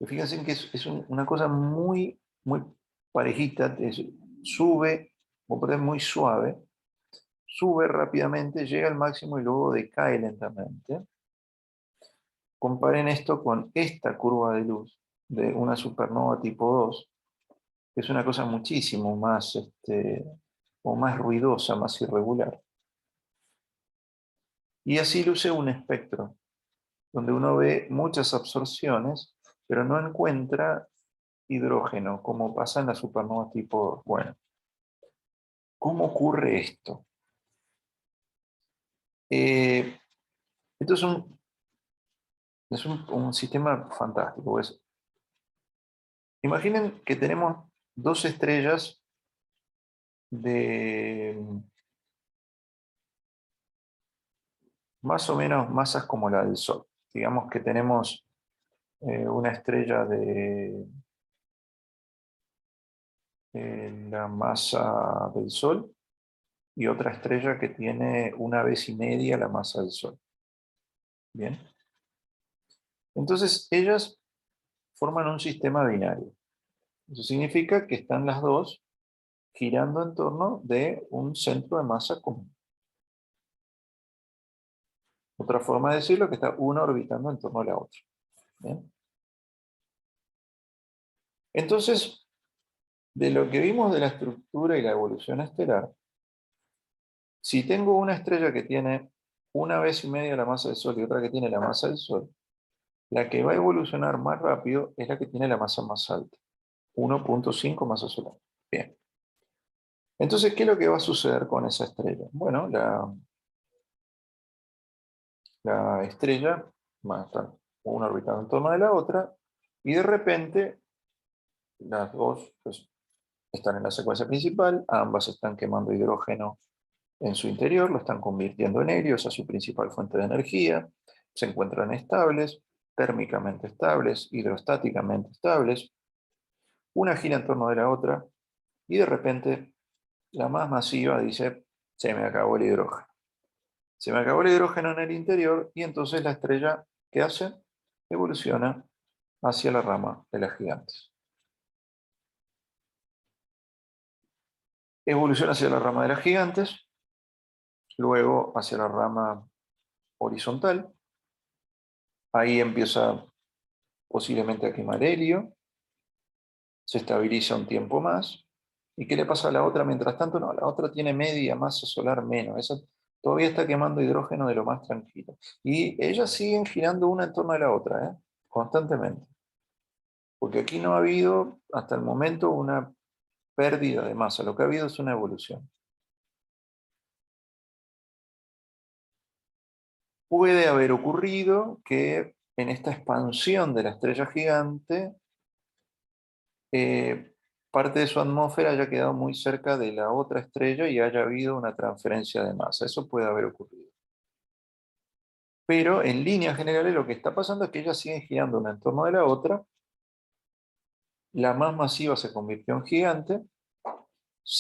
Fíjense que es una cosa muy, muy parejita, sube, muy suave, sube rápidamente, llega al máximo y luego decae lentamente. Comparen esto con esta curva de luz de una supernova tipo 2, que es una cosa muchísimo más, o más ruidosa, más irregular. Y así luce un espectro, donde uno ve muchas absorciones, pero no encuentra hidrógeno, como pasa en la supernova tipo 2. Bueno, ¿cómo ocurre esto? Esto es un sistema fantástico. Imaginen que tenemos dos estrellas de más o menos masas como la del Sol. Digamos que tenemos una estrella de la masa del Sol y otra estrella que tiene una vez y media la masa del Sol. Bien. Entonces, ellas forman un sistema binario. Eso significa que están las dos girando en torno de un centro de masa común. Otra forma de decirlo es que está una orbitando en torno a la otra. ¿Bien? Entonces, de lo que vimos de la estructura y la evolución estelar, si tengo una estrella que tiene una vez y media la masa del Sol y otra que tiene la masa del Sol, la que va a evolucionar más rápido es la que tiene la masa más alta, 1.5 masa solar. Bien. Entonces, ¿qué es lo que va a suceder con esa estrella? Bueno, la estrella va a estar una orbitando en torno de la otra, y de repente las dos pues, están en la secuencia principal, ambas están quemando hidrógeno en su interior, lo están convirtiendo en helio, esa es su principal fuente de energía, se encuentran estables, térmicamente estables, hidrostáticamente estables, una gira en torno de la otra, y de repente la más masiva dice, se me acabó el hidrógeno. Se me acabó el hidrógeno en el interior, y entonces la estrella, ¿qué hace? Evoluciona hacia la rama de las gigantes. Evoluciona hacia la rama de las gigantes, luego hacia la rama horizontal. Ahí empieza posiblemente a quemar helio, se estabiliza un tiempo más. ¿Y qué le pasa a la otra mientras tanto? No, la otra tiene media masa solar menos. Esa todavía está quemando hidrógeno de lo más tranquilo. Y ellas siguen girando una en torno a la otra, constantemente. Porque aquí no ha habido hasta el momento una pérdida de masa. Lo que ha habido es una evolución. Puede haber ocurrido que en esta expansión de la estrella gigante, eh, parte de su atmósfera haya quedado muy cerca de la otra estrella y haya habido una transferencia de masa. Eso puede haber ocurrido. Pero en líneas generales lo que está pasando es que ellas siguen girando una en torno de la otra. La más masiva se convirtió en gigante.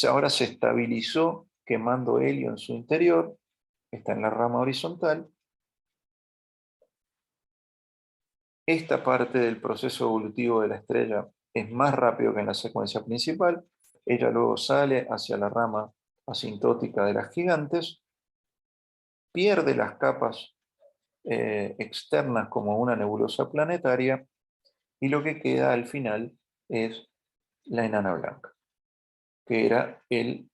Ahora se estabilizó quemando helio en su interior. Está en la rama horizontal. Esta parte del proceso evolutivo de la estrella es más rápido que en la secuencia principal. Ella luego sale hacia la rama asintótica de las gigantes, pierde las capas externas como una nebulosa planetaria, y lo que queda al final es la enana blanca, que era el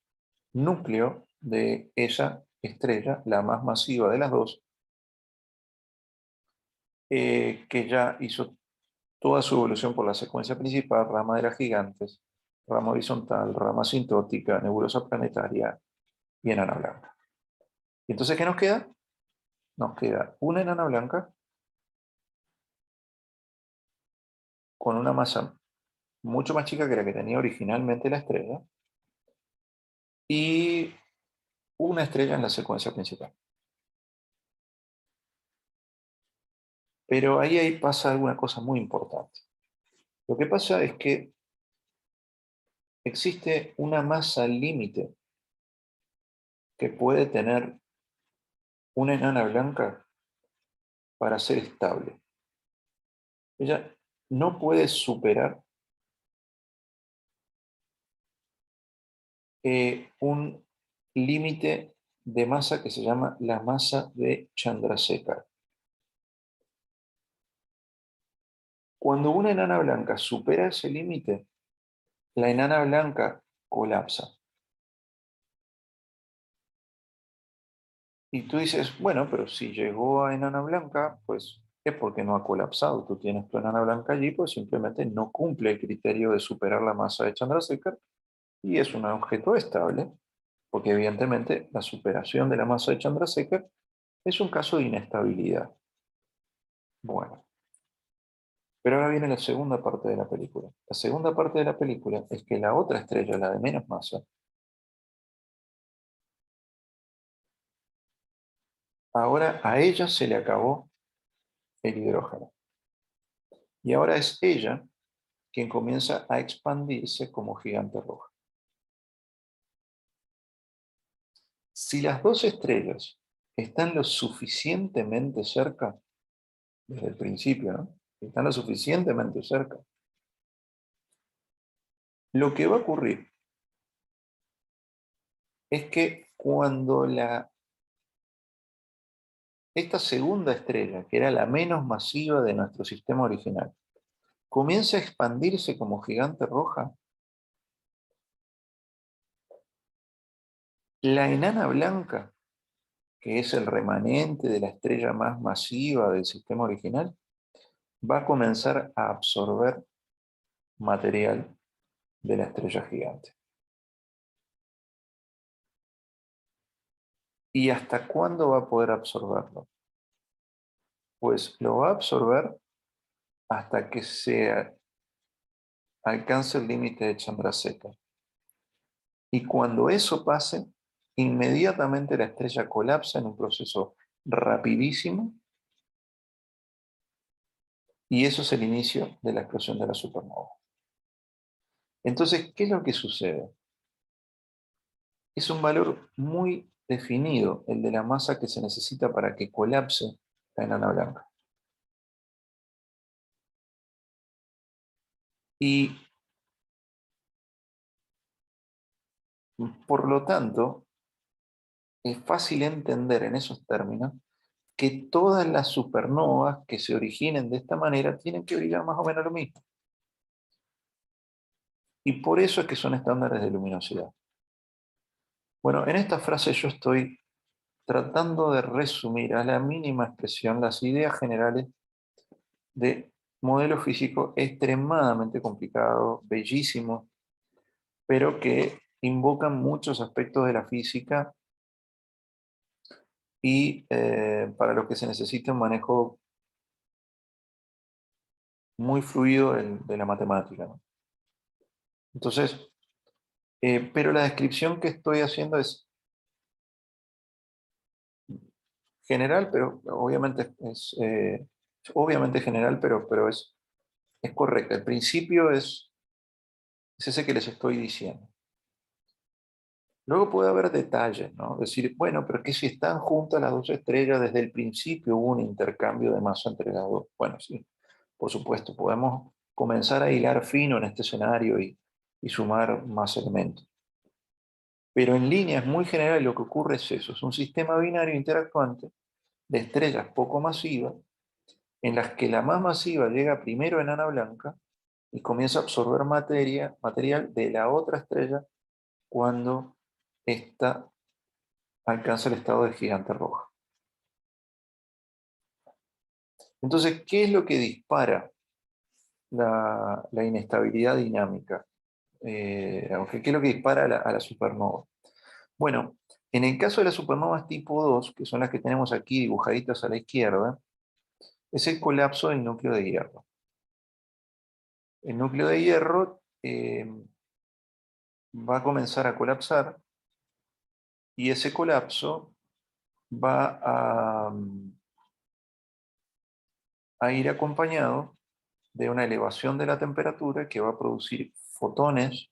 núcleo de esa estrella, la más masiva de las dos, que ya hizo toda su evolución por la secuencia principal: rama de las gigantes, rama horizontal, rama asintótica, nebulosa planetaria y enana blanca. ¿Y entonces qué nos queda? Nos queda una enana blanca con una masa mucho más chica que la que tenía originalmente la estrella, y una estrella en la secuencia principal. Pero ahí pasa alguna cosa muy importante. Lo que pasa es que existe una masa límite que puede tener una enana blanca para ser estable. Ella no puede superar un límite de masa que se llama la masa de Chandrasekhar. Cuando una enana blanca supera ese límite, la enana blanca colapsa. Y tú dices, bueno, pero si llegó a enana blanca, pues es porque no ha colapsado. Tú tienes tu enana blanca allí, pues simplemente no cumple el criterio de superar la masa de Chandrasekhar y es un objeto estable, porque evidentemente la superación de la masa de Chandrasekhar es un caso de inestabilidad. Bueno, pero ahora viene la segunda parte de la película. La segunda parte de la película es que la otra estrella, la de menos masa, ahora a ella se le acabó el hidrógeno. Y ahora es ella quien comienza a expandirse como gigante roja. Si las dos estrellas están lo suficientemente cerca, desde el principio, ¿no? Están lo suficientemente cerca, lo que va a ocurrir es que cuando esta segunda estrella, que era la menos masiva de nuestro sistema original, comienza a expandirse como gigante roja, la enana blanca, que es el remanente de la estrella más masiva del sistema original, va a comenzar a absorber material de la estrella gigante. ¿Y hasta cuándo va a poder absorberlo? Pues lo va a absorber hasta que se alcance el límite de Chandrasekhar. Y cuando eso pase, inmediatamente la estrella colapsa en un proceso rapidísimo Y eso es el inicio de la explosión de la supernova. Entonces, ¿qué es lo que sucede? Es un valor muy definido el de la masa que se necesita para que colapse la enana blanca. Y por lo tanto, es fácil entender en esos términos que todas las supernovas que se originen de esta manera tienen que brillar más o menos lo mismo. Y por eso es que son estándares de luminosidad. Bueno, en esta frase yo estoy tratando de resumir a la mínima expresión las ideas generales de modelo físico extremadamente complicado, bellísimo, pero que invocan muchos aspectos de la física y para lo que se necesita un manejo muy fluido de la matemática, ¿no? Entonces, pero la descripción que estoy haciendo es general, pero obviamente obviamente general, pero es correcta. El principio es ese que les estoy diciendo. Luego puede haber detalles, ¿no? Decir, bueno, pero que si están juntas las dos estrellas, desde el principio hubo un intercambio de masa entre las dos. Bueno, sí, por supuesto, podemos comenzar a hilar fino en este escenario y sumar más elementos. Pero en líneas muy generales lo que ocurre es eso, es un sistema binario interactuante de estrellas poco masivas, en las que la más masiva llega primero a enana blanca y comienza a absorber material de la otra estrella cuando ésta alcanza el estado de gigante roja. Entonces, ¿qué es lo que dispara la inestabilidad dinámica? ¿Qué es lo que dispara a la supernova? Bueno, en el caso de las supernovas tipo 2, que son las que tenemos aquí dibujaditas a la izquierda, es el colapso del núcleo de hierro. El núcleo de hierro va a comenzar a colapsar y ese colapso va a ir acompañado de una elevación de la temperatura que va a producir fotones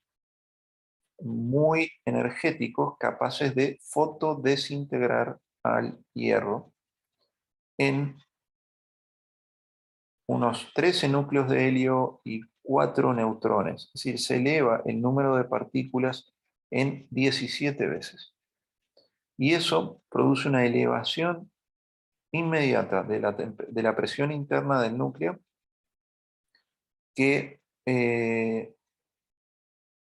muy energéticos capaces de fotodesintegrar al hierro en unos 13 núcleos de helio y 4 neutrones. Es decir, se eleva el número de partículas en 17 veces. Y eso produce una elevación inmediata de la presión interna del núcleo que,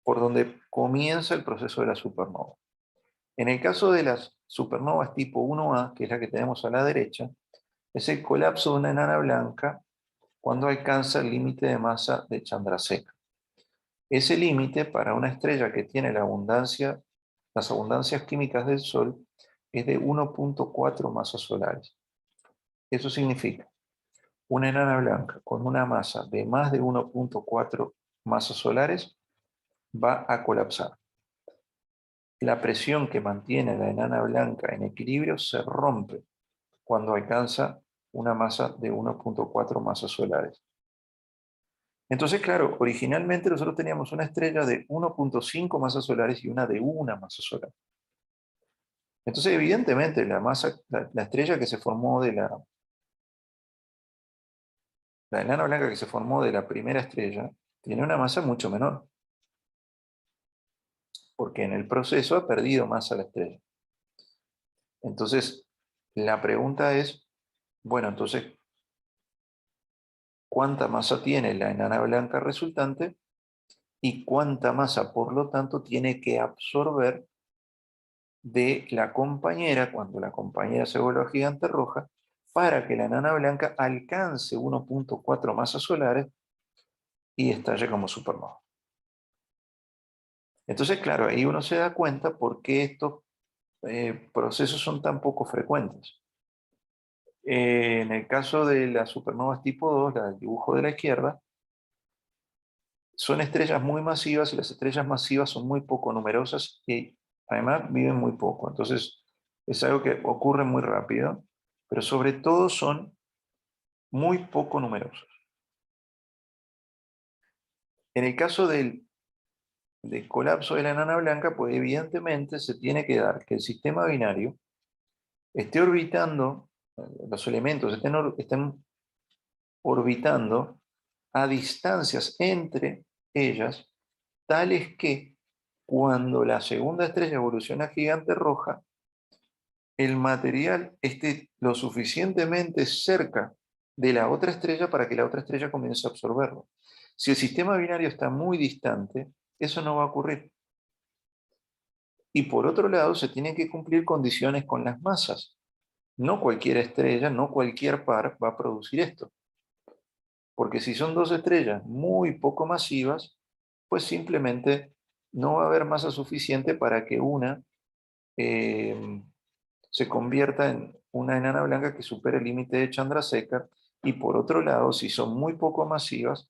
por donde comienza el proceso de la supernova. En el caso de las supernovas tipo 1A, que es la que tenemos a la derecha, es el colapso de una enana blanca cuando alcanza el límite de masa de Chandrasekhar. Ese límite para una estrella que tiene las abundancias químicas del Sol es de 1.4 masas solares. Eso significa una enana blanca con una masa de más de 1.4 masas solares va a colapsar. La presión que mantiene a la enana blanca en equilibrio se rompe cuando alcanza una masa de 1.4 masas solares. Entonces, claro, originalmente nosotros teníamos una estrella de 1.5 masas solares y una de 1 masa solar. Entonces, evidentemente, la estrella que se formó la enana blanca que se formó de la primera estrella, tiene una masa mucho menor, porque en el proceso ha perdido masa la estrella. Entonces, la pregunta es, bueno, entonces, ¿cuánta masa tiene la enana blanca resultante? Y cuánta masa, por lo tanto, tiene que absorber de la compañera, cuando la compañera se vuelva gigante roja, para que la enana blanca alcance 1.4 masas solares y estalle como supernova. Entonces, claro, ahí uno se da cuenta por qué estos procesos son tan poco frecuentes. En el caso de las supernovas tipo 2, la del dibujo de la izquierda, son estrellas muy masivas y las estrellas masivas son muy poco numerosas y además viven muy poco. Entonces es algo que ocurre muy rápido, pero sobre todo son muy poco numerosos. En el caso del colapso de la enana blanca, pues evidentemente se tiene que dar que el sistema binario esté orbitando, los elementos estén orbitando a distancias entre ellas, tales que cuando la segunda estrella evoluciona a gigante roja, el material esté lo suficientemente cerca de la otra estrella para que la otra estrella comience a absorberlo. Si el sistema binario está muy distante, eso no va a ocurrir. Y por otro lado, se tienen que cumplir condiciones con las masas. No cualquier estrella, no cualquier par va a producir esto. Porque si son dos estrellas muy poco masivas, pues simplemente no va a haber masa suficiente para que una eh, se convierta en una enana blanca que supere el límite de Chandrasekhar. Y por otro lado, si son muy poco masivas,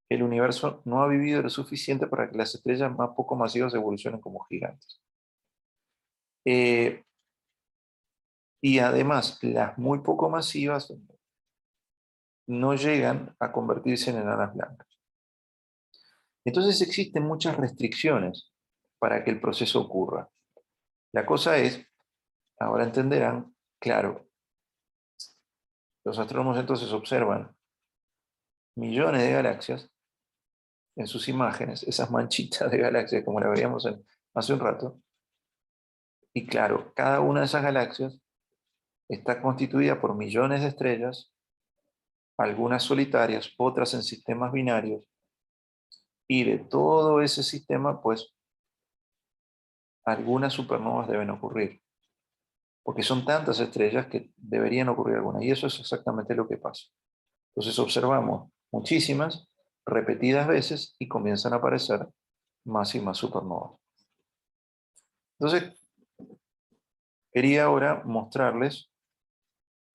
el universo no ha vivido lo suficiente para que las estrellas más poco masivas evolucionen como gigantes. Eh, y además, las muy poco masivas no llegan a convertirse en enanas blancas. Entonces existen muchas restricciones para que el proceso ocurra. La cosa es, ahora entenderán, claro, los astrónomos entonces observan millones de galaxias en sus imágenes, esas manchitas de galaxias como la veíamos hace un rato, y claro, cada una de esas galaxias está constituida por millones de estrellas, algunas solitarias, otras en sistemas binarios, y de todo ese sistema, pues, algunas supernovas deben ocurrir, porque son tantas estrellas que deberían ocurrir algunas, y eso es exactamente lo que pasa. Entonces observamos muchísimas, repetidas veces, y comienzan a aparecer más y más supernovas. Entonces, quería ahora mostrarles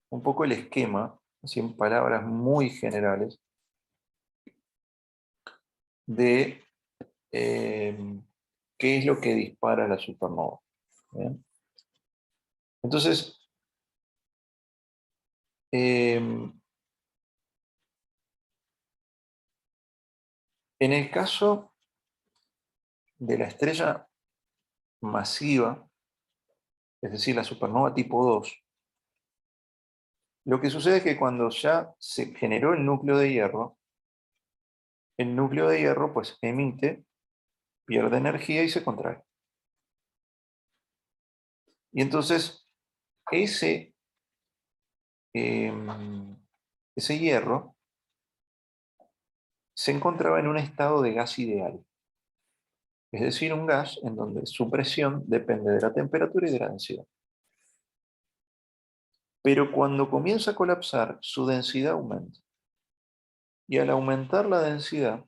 un poco el esquema, así en palabras muy generales, de qué es lo que dispara la supernova. ¿Bien? Entonces, en el caso de la estrella masiva, es decir, la supernova tipo 2, lo que sucede es que cuando ya se generó el núcleo de hierro pues emite, pierde energía y se contrae. Y entonces ese, ese hierro se encontraba en un estado de gas ideal, es decir, un gas en donde su presión depende de la temperatura y de la densidad. Pero cuando comienza a colapsar, su densidad aumenta. Y al aumentar la densidad,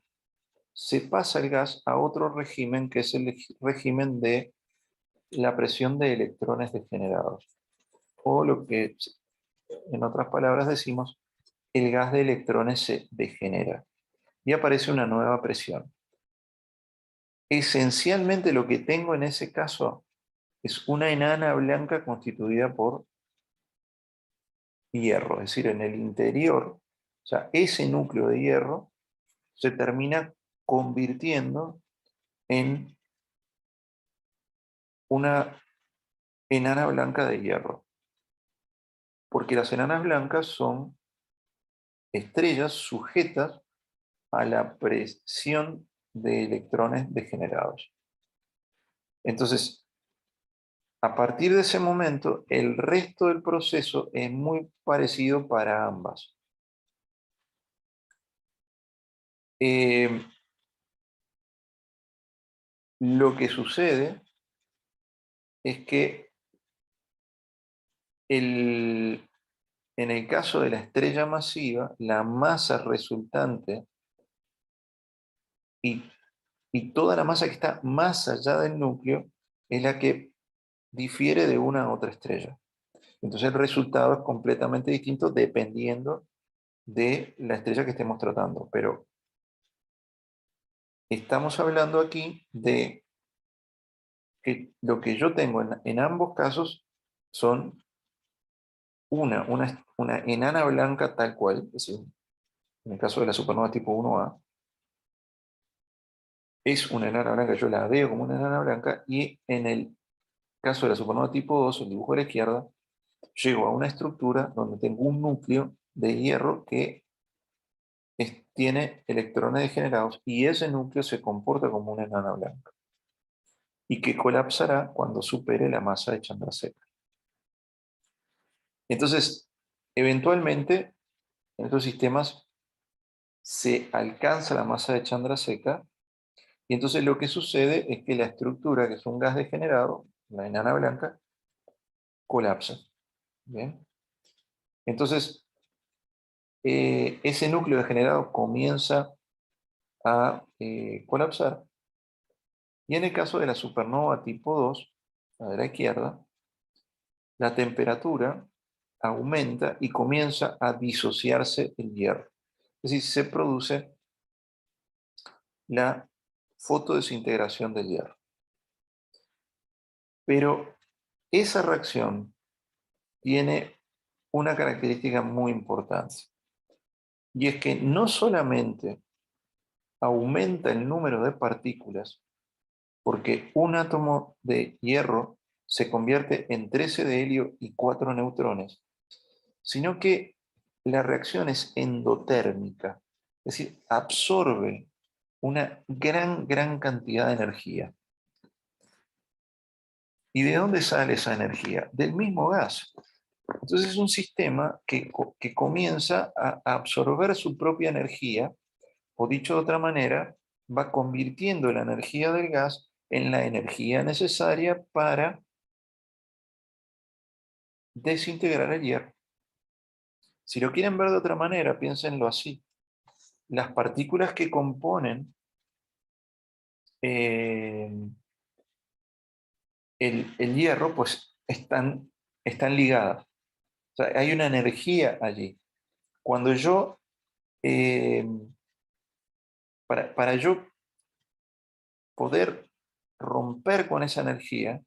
se pasa el gas a otro régimen, que es el régimen de la presión de electrones degenerados, o lo que en otras palabras decimos, el gas de electrones se degenera y aparece una nueva presión. Esencialmente lo que tengo en ese caso es una enana blanca constituida por hierro, es decir, en el interior, o sea, ese núcleo de hierro se termina convirtiendo en una enana blanca de hierro, porque las enanas blancas son estrellas sujetas a la presión de electrones degenerados. Entonces, a partir de ese momento, el resto del proceso es muy parecido para ambas. Eh, lo que sucede es que en el caso de la estrella masiva, la masa resultante y, y toda la masa que está más allá del núcleo es la que difiere de una a otra estrella. Entonces el resultado es completamente distinto dependiendo de la estrella que estemos tratando. Pero estamos hablando aquí de que lo que yo tengo en ambos casos son una enana blanca tal cual, es decir, en el caso de la supernova tipo 1A, es una enana blanca, yo la veo como una enana blanca, y en el caso de la supernova tipo 2, el dibujo a la izquierda, llego a una estructura donde tengo un núcleo de hierro que tiene electrones degenerados y ese núcleo se comporta como una enana blanca y que colapsará cuando supere la masa de Chandrasekhar. Entonces, eventualmente, en estos sistemas se alcanza la masa de Chandrasekhar y entonces lo que sucede es que la estructura, que es un gas degenerado, la enana blanca, colapsa. ¿Bien? Entonces, ese núcleo degenerado comienza a colapsar y en el caso de la supernova tipo 2, la de la izquierda, la temperatura aumenta y comienza a disociarse el hierro. Es decir, se produce la fotodesintegración del hierro. Pero esa reacción tiene una característica muy importante, y es que no solamente aumenta el número de partículas, porque un átomo de hierro se convierte en 13 de helio y 4 neutrones, sino que la reacción es endotérmica, es decir, absorbe una gran cantidad de energía. ¿Y de dónde sale esa energía? Del mismo gas. Entonces es un sistema que comienza a absorber su propia energía, o dicho de otra manera, va convirtiendo la energía del gas en la energía necesaria para desintegrar el hierro. Si lo quieren ver de otra manera, piénsenlo así. Las partículas que componen eh, el hierro, pues están ligadas. O sea, hay una energía allí. Cuando yo, eh, para yo poder romper con esa energía,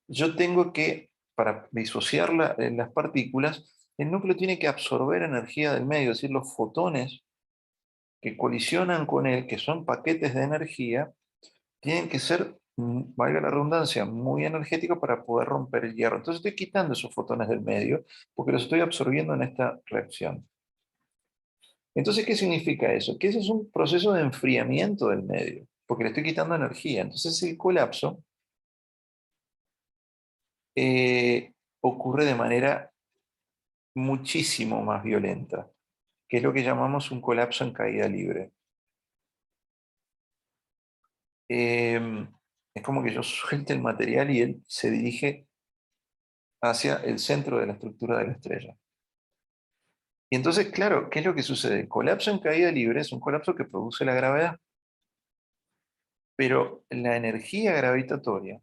yo tengo que, para disociarla en las partículas, el núcleo tiene que absorber energía del medio, es decir, los fotones que colisionan con él, que son paquetes de energía, tienen que ser, valga la redundancia, muy energéticos para poder romper el hierro. Entonces estoy quitando esos fotones del medio porque los estoy absorbiendo en esta reacción. Entonces, ¿qué significa eso? Que ese es un proceso de enfriamiento del medio, porque le estoy quitando energía. Entonces el colapso ocurre de manera muchísimo más violenta, que es lo que llamamos un colapso en caída libre. Es como que yo suelte el material y él se dirige hacia el centro de la estructura de la estrella. Y entonces, claro, ¿qué es lo que sucede? El colapso en caída libre es un colapso que produce la gravedad, pero la energía gravitatoria,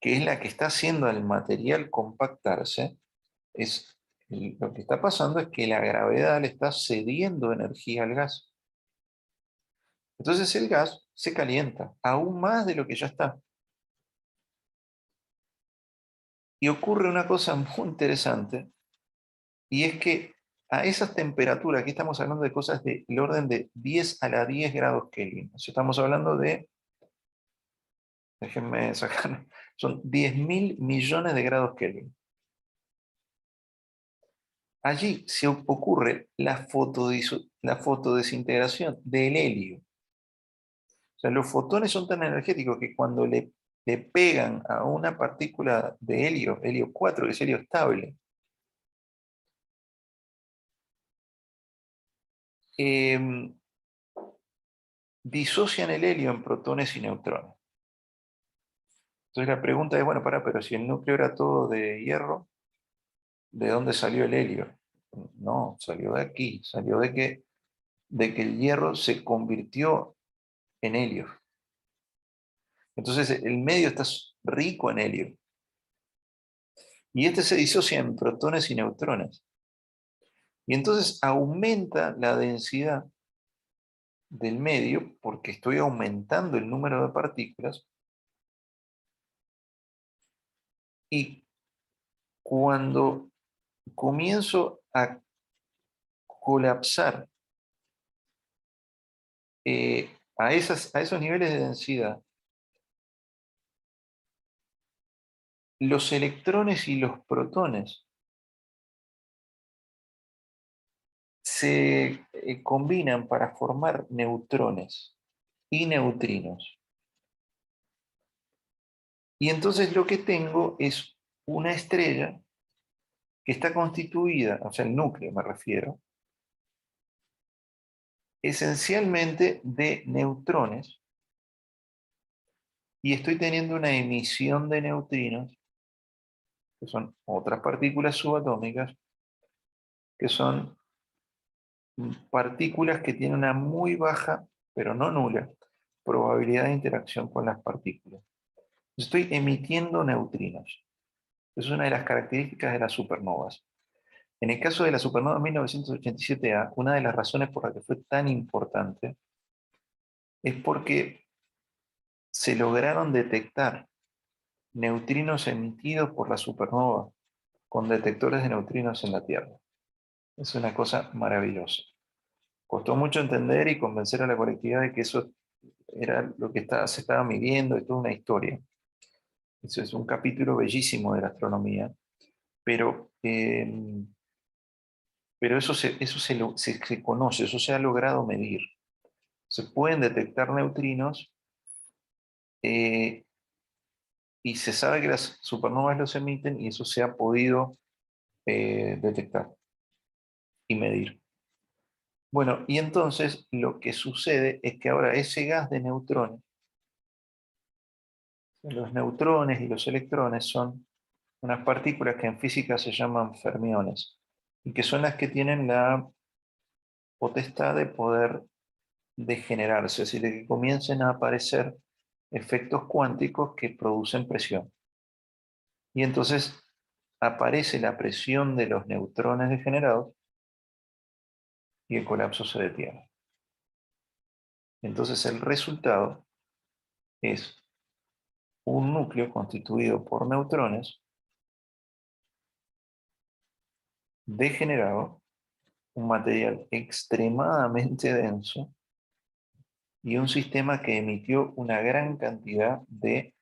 que es la que está haciendo al material compactarse, lo que está pasando es que la gravedad le está cediendo energía al gas. Entonces el gas se calienta, aún más de lo que ya está. Y ocurre una cosa muy interesante, y es que a esas temperaturas, aquí estamos hablando de cosas del orden de 10 a la 10 grados Kelvin. O sea, estamos hablando de, déjenme sacar, son 10.000 millones de grados Kelvin. Allí se ocurre la fotodesintegración del helio. O sea, los fotones son tan energéticos que cuando le pegan a una partícula de helio, helio 4, que es helio estable, eh, disocian el helio en protones y neutrones. Entonces la pregunta es, bueno, pero si el núcleo era todo de hierro, ¿de dónde salió el helio? No, salió de aquí, salió de que el hierro se convirtió en helio. Entonces el medio está rico en helio. Y este se disocia en protones y neutrones. Y entonces aumenta la densidad del medio porque estoy aumentando el número de partículas. Y cuando comienzo a colapsar a esos niveles de densidad, los electrones y los protones se combinan para formar neutrones y neutrinos. Y entonces lo que tengo es una estrella que está constituida, o sea, el núcleo me refiero, esencialmente de neutrones, y estoy teniendo una emisión de neutrinos, que son otras partículas subatómicas, que son partículas que tienen una muy baja, pero no nula, probabilidad de interacción con las partículas. Estoy emitiendo neutrinos. Es una de las características de las supernovas. En el caso de la supernova 1987A, una de las razones por las que fue tan importante es porque se lograron detectar neutrinos emitidos por la supernova con detectores de neutrinos en la Tierra. Es una cosa maravillosa. Costó mucho entender y convencer a la colectividad de que eso era lo que se estaba midiendo, y toda una historia. Eso es un capítulo bellísimo de la astronomía, pero, pero se conoce, eso se ha logrado medir. Se pueden detectar neutrinos eh, y se sabe que las supernovas los emiten y eso se ha podido detectar y medir. Bueno, y entonces lo que sucede es que ahora ese gas de neutrones, los neutrones y los electrones son unas partículas que en física se llaman fermiones y que son las que tienen la potestad de poder degenerarse, es decir, de que comiencen a aparecer efectos cuánticos que producen presión. Y entonces aparece la presión de los neutrones degenerados y el colapso se detiene. Entonces el resultado es un núcleo constituido por neutrones degenerado, un material extremadamente denso y un sistema que emitió una gran cantidad de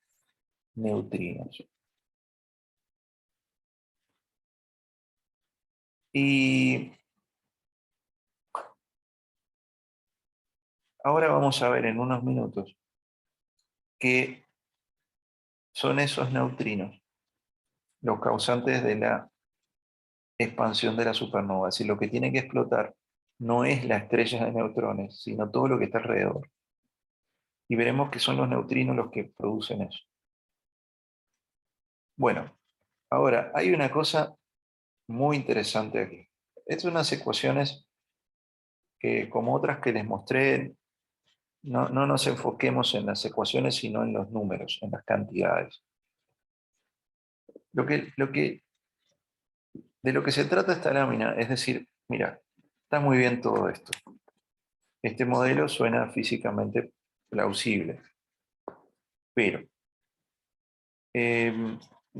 neutrinos. Y ahora vamos a ver en unos minutos qué son esos neutrinos, los causantes de la expansión de la supernova. Si lo que tiene que explotar no es la estrella de neutrones, sino todo lo que está alrededor. Y veremos que son los neutrinos los que producen eso. Bueno, ahora hay una cosa muy interesante aquí. Estas son unas ecuaciones que, como otras que les mostré, no nos enfoquemos en las ecuaciones, sino en los números, en las cantidades. De lo que se trata esta lámina es decir, mira, está muy bien todo esto. Este modelo suena físicamente plausible, pero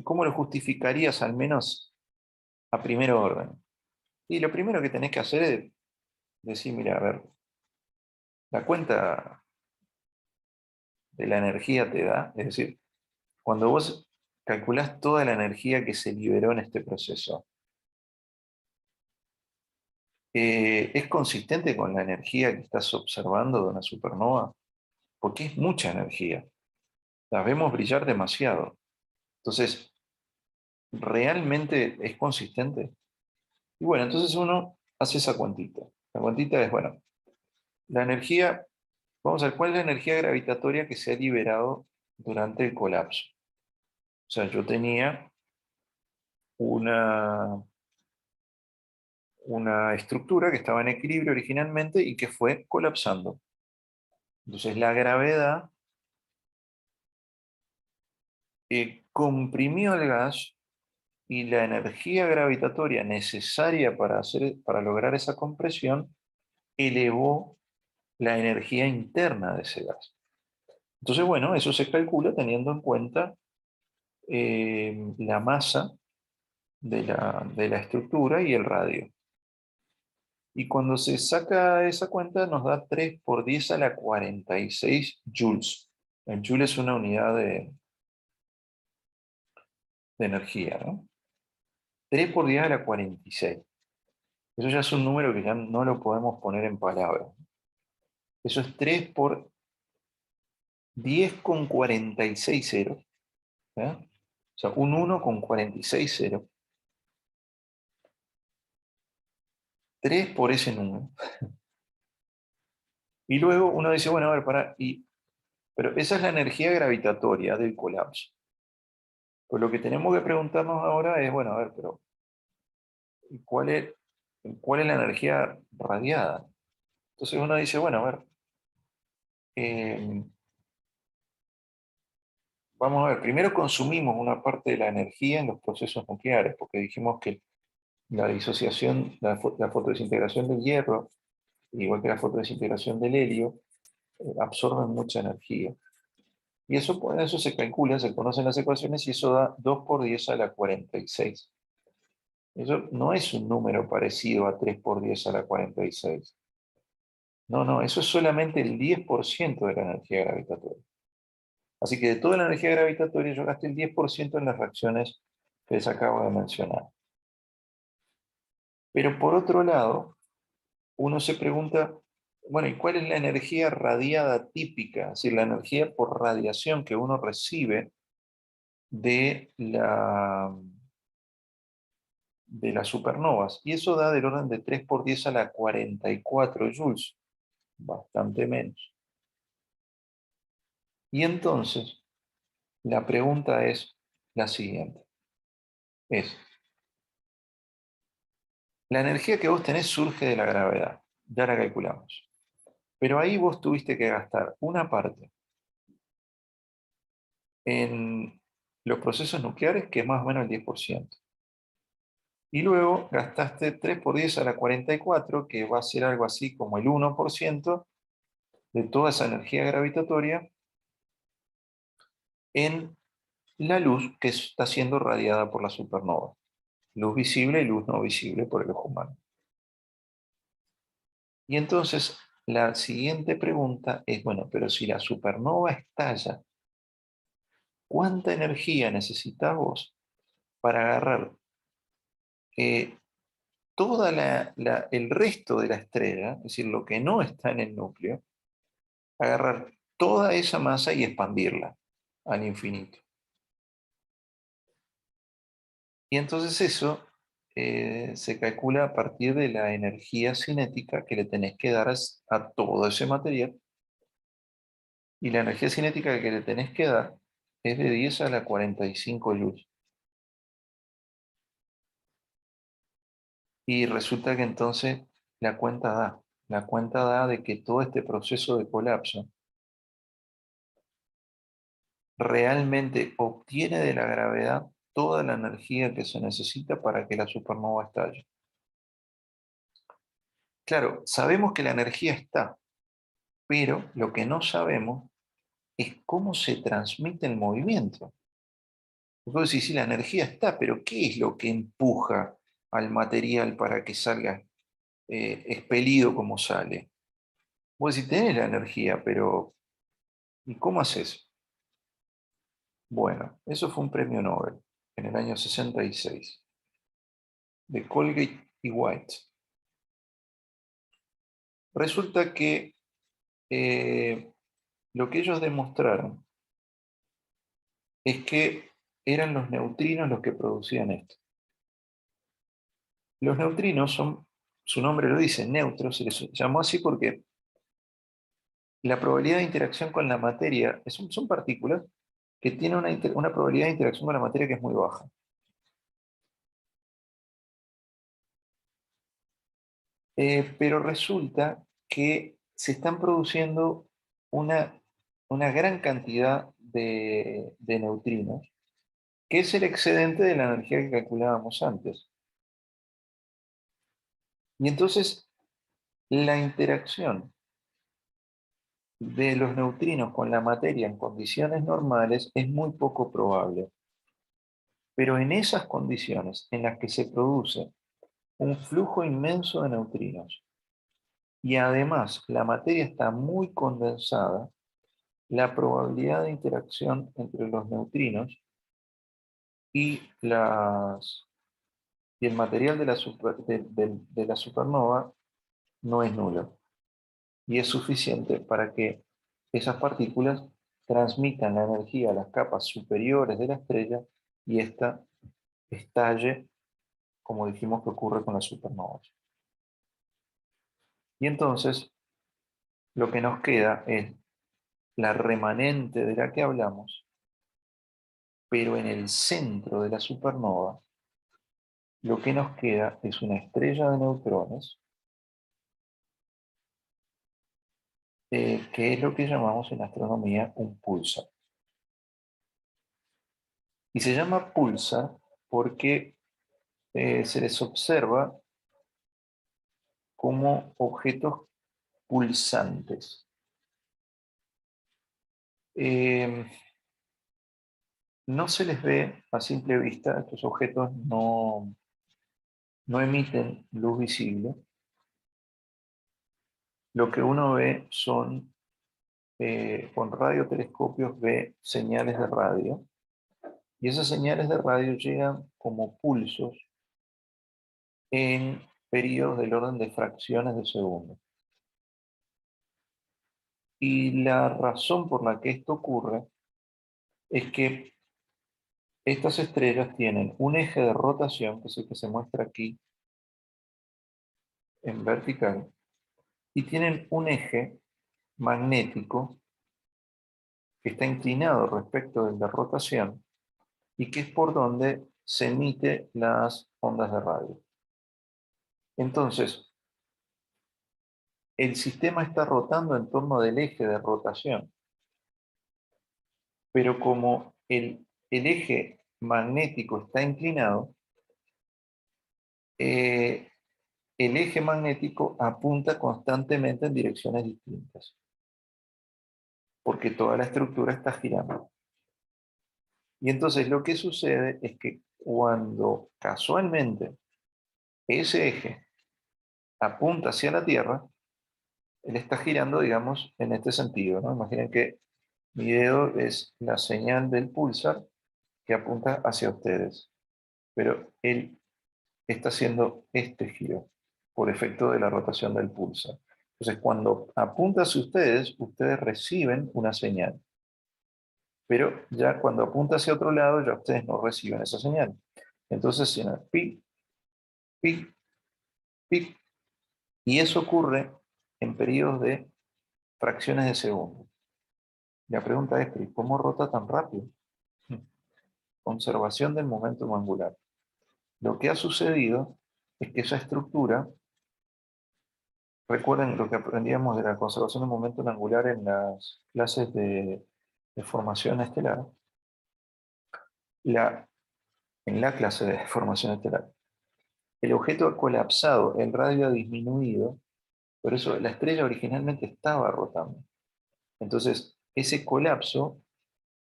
¿cómo lo justificarías al menos a primer orden? Y lo primero que tenés que hacer es decir, mira, a ver, la cuenta de la energía te da, es decir, cuando vos calculás toda la energía que se liberó en este proceso, ¿es consistente con la energía que estás observando de una supernova? Porque es mucha energía. Las vemos brillar demasiado. Entonces, ¿realmente es consistente? Y bueno, entonces uno hace esa cuantita. La cuantita es, bueno, la energía, vamos a ver, ¿cuál es la energía gravitatoria que se ha liberado durante el colapso? O sea, yo tenía una, una estructura que estaba en equilibrio originalmente y que fue colapsando. Entonces la gravedad comprimió el gas y la energía gravitatoria necesaria para lograr esa compresión elevó la energía interna de ese gas. Entonces, bueno, eso se calcula teniendo en cuenta la masa de la estructura y el radio. Y cuando se saca esa cuenta nos da 3 por 10 a la 46 joules. El joule es una unidad de energía, ¿no? 3 por 10 a la 46. Eso ya es un número que ya no lo podemos poner en palabras. Eso es 3 por 10 con 46 ceros. ¿Eh? O sea, un 1 con 46 ceros. 3 por ese número. Y luego uno dice, bueno, a ver, pero esa es la energía gravitatoria del colapso. Pues lo que tenemos que preguntarnos ahora es, bueno, a ver, pero ¿cuál es, cuál es la energía radiada? Entonces uno dice, bueno, a ver, eh, vamos a ver, primero consumimos una parte de la energía en los procesos nucleares, porque dijimos que la disociación, la fotodesintegración del hierro, igual que la fotodesintegración del helio, absorben mucha energía. Y eso se calcula, se conocen las ecuaciones, y eso da 2 por 10 a la 46. Eso no es un número parecido a 3 por 10 a la 46. No, no, eso es solamente el 10% de la energía gravitatoria. Así que de toda la energía gravitatoria yo gasté el 10% en las reacciones que les acabo de mencionar. Pero por otro lado, uno se pregunta, bueno, ¿y cuál es la energía radiada típica? Es decir, la energía por radiación que uno recibe de de las supernovas. Y eso da del orden de 3 por 10 a la 44 joules, bastante menos. Y entonces, la pregunta es la siguiente. La energía que vos tenés surge de la gravedad, ya la calculamos. Pero ahí vos tuviste que gastar una parte en los procesos nucleares, que es más o menos el 10%. Y luego gastaste 3 por 10 a la 44, que va a ser algo así como el 1% de toda esa energía gravitatoria, en la luz que está siendo radiada por la supernova. Luz visible y luz no visible por el ojo humano. Y entonces la siguiente pregunta es, bueno, pero si la supernova estalla, ¿cuánta energía necesitas vos para agarrar eh, el resto de la estrella, es decir, lo que no está en el núcleo, agarrar toda esa masa y expandirla al infinito? Y entonces eso se calcula a partir de la energía cinética que le tenés que dar a todo ese material. Y la energía cinética que le tenés que dar es de 10 a la 45 joules. Y resulta que entonces la cuenta da. La cuenta da de que todo este proceso de colapso realmente obtiene de la gravedad toda la energía que se necesita para que la supernova estalle. Claro, sabemos que la energía está, pero lo que no sabemos es cómo se transmite el movimiento. Porque vos decís, sí, la energía está, pero ¿qué es lo que empuja al material para que salga expelido como sale? Vos decís, tenés la energía, pero ¿y cómo haces? Bueno, eso fue un premio Nobel en el año 66, de Colgate y White. Resulta que lo que ellos demostraron es que eran los neutrinos los que producían esto. Los neutrinos son, su nombre lo dice, neutros, se les llamó así porque la probabilidad de interacción con la materia son partículas que tienen una probabilidad de interacción con la materia que es muy baja. Pero resulta que se están produciendo una, una gran cantidad de neutrinos, que es el excedente de la energía que calculábamos antes. Y entonces la interacción de los neutrinos con la materia en condiciones normales es muy poco probable. Pero en esas condiciones en las que se produce un flujo inmenso de neutrinos. Y además la materia está muy condensada, la probabilidad de interacción entre los neutrinos y, y el material de de la supernova no es nulo. Y es suficiente para que esas partículas transmitan la energía a las capas superiores de la estrella y ésta estalle, como dijimos que ocurre con las supernovas. Y entonces lo que nos queda es la remanente de la que hablamos, pero en el centro de la supernova lo que nos queda es una estrella de neutrones, que es lo que llamamos en astronomía un pulsar. Y se llama pulsar porque se les observa como objetos pulsantes. No se les ve a simple vista, estos objetos no emiten luz visible. Lo que uno ve son, con radiotelescopios ve señales de radio, y esas señales de radio llegan como pulsos en periodos del orden de fracciones de segundo. Y la razón por la que esto ocurre es que estas estrellas tienen un eje de rotación, que es el que se muestra aquí en vertical, y tienen un eje magnético que está inclinado respecto del de rotación y que es por donde se emite las ondas de radio. Entonces, el sistema está rotando en torno del eje de rotación, pero como el eje magnético está inclinado, el eje magnético apunta constantemente en direcciones distintas, porque toda la estructura está girando. Y entonces lo que sucede es que cuando casualmente ese eje apunta hacia la Tierra, él está girando, digamos, en este sentido, ¿no? Imaginen que mi dedo es la señal del pulsar que apunta hacia ustedes, pero él está haciendo este giro por efecto de la rotación del pulsar. Entonces, cuando apunta hacia ustedes, ustedes reciben una señal. Pero ya cuando apunta hacia otro lado, ya ustedes no reciben esa señal. Entonces, suena pi, pi, pi. Y eso ocurre en periodos de fracciones de segundo. La pregunta es, ¿cómo rota tan rápido? Conservación del momento angular. Lo que ha sucedido es que esa estructura, recuerden lo que aprendíamos de la conservación del momento angular en las clases de formación estelar, en la clase de formación estelar, el objeto ha colapsado, el radio ha disminuido, por eso la estrella originalmente estaba rotando. Entonces, ese colapso,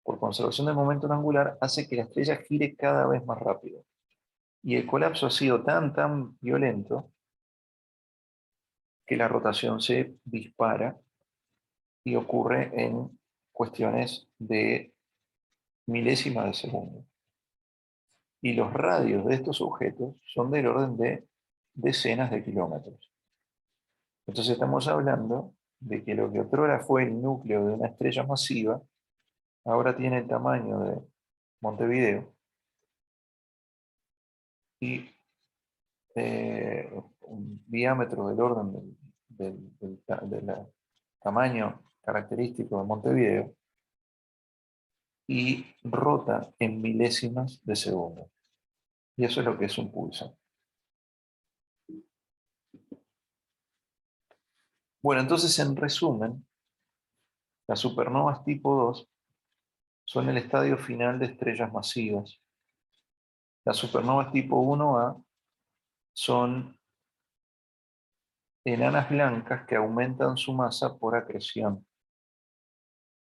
por conservación del momento angular, hace que la estrella gire cada vez más rápido. Y el colapso ha sido tan violento que la rotación se dispara y ocurre en cuestiones de milésimas de segundo. Y los radios de estos objetos son del orden de decenas de kilómetros. Entonces estamos hablando de que lo que otrora fue el núcleo de una estrella masiva, ahora tiene el tamaño de Montevideo y un diámetro del orden del tamaño característico de Montevideo, y rota en milésimas de segundo. Y eso es lo que es un pulsar. Bueno, entonces en resumen, las supernovas tipo 2 son el estadio final de estrellas masivas. Las supernovas tipo 1A son enanas blancas que aumentan su masa por acreción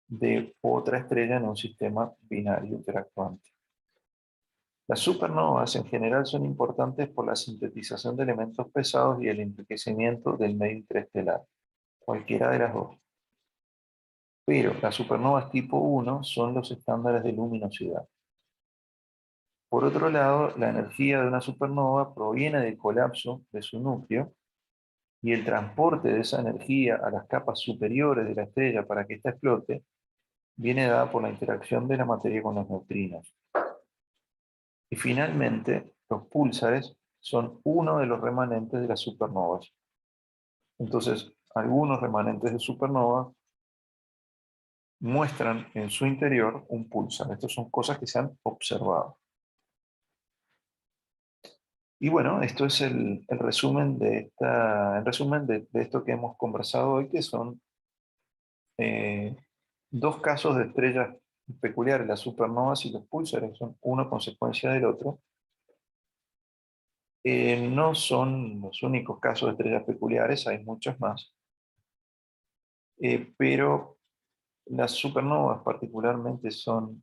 de otra estrella en un sistema binario interactuante. Las supernovas en general son importantes por la sintetización de elementos pesados y el enriquecimiento del medio interestelar, cualquiera de las dos. Pero las supernovas tipo 1 son los estándares de luminosidad. Por otro lado, la energía de una supernova proviene del colapso de su núcleo y el transporte de esa energía a las capas superiores de la estrella para que ésta explote viene dada por la interacción de la materia con los neutrinos. Y finalmente, los púlsares son uno de los remanentes de las supernovas. Entonces, algunos remanentes de supernova muestran en su interior un púlsar. Estas son cosas que se han observado. Y bueno, esto es el resumen de esto que hemos conversado hoy, que son dos casos de estrellas peculiares, las supernovas y los púlsares, son uno consecuencia del otro. No son los únicos casos de estrellas peculiares, hay muchos más. Pero las supernovas particularmente son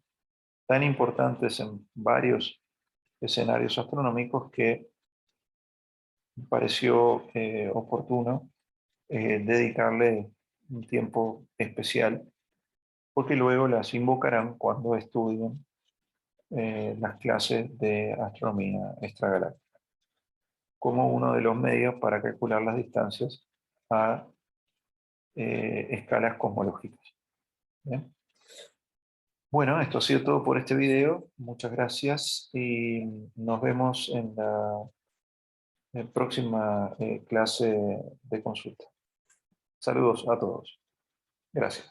tan importantes en varios escenarios astronómicos que pareció oportuno dedicarle un tiempo especial, porque luego las invocarán cuando estudien las clases de astronomía extragaláctica, como uno de los medios para calcular las distancias a escalas cosmológicas. ¿Bien? Bueno, esto ha sido todo por este video. Muchas gracias y nos vemos en la próxima clase de consulta. Saludos a todos. Gracias.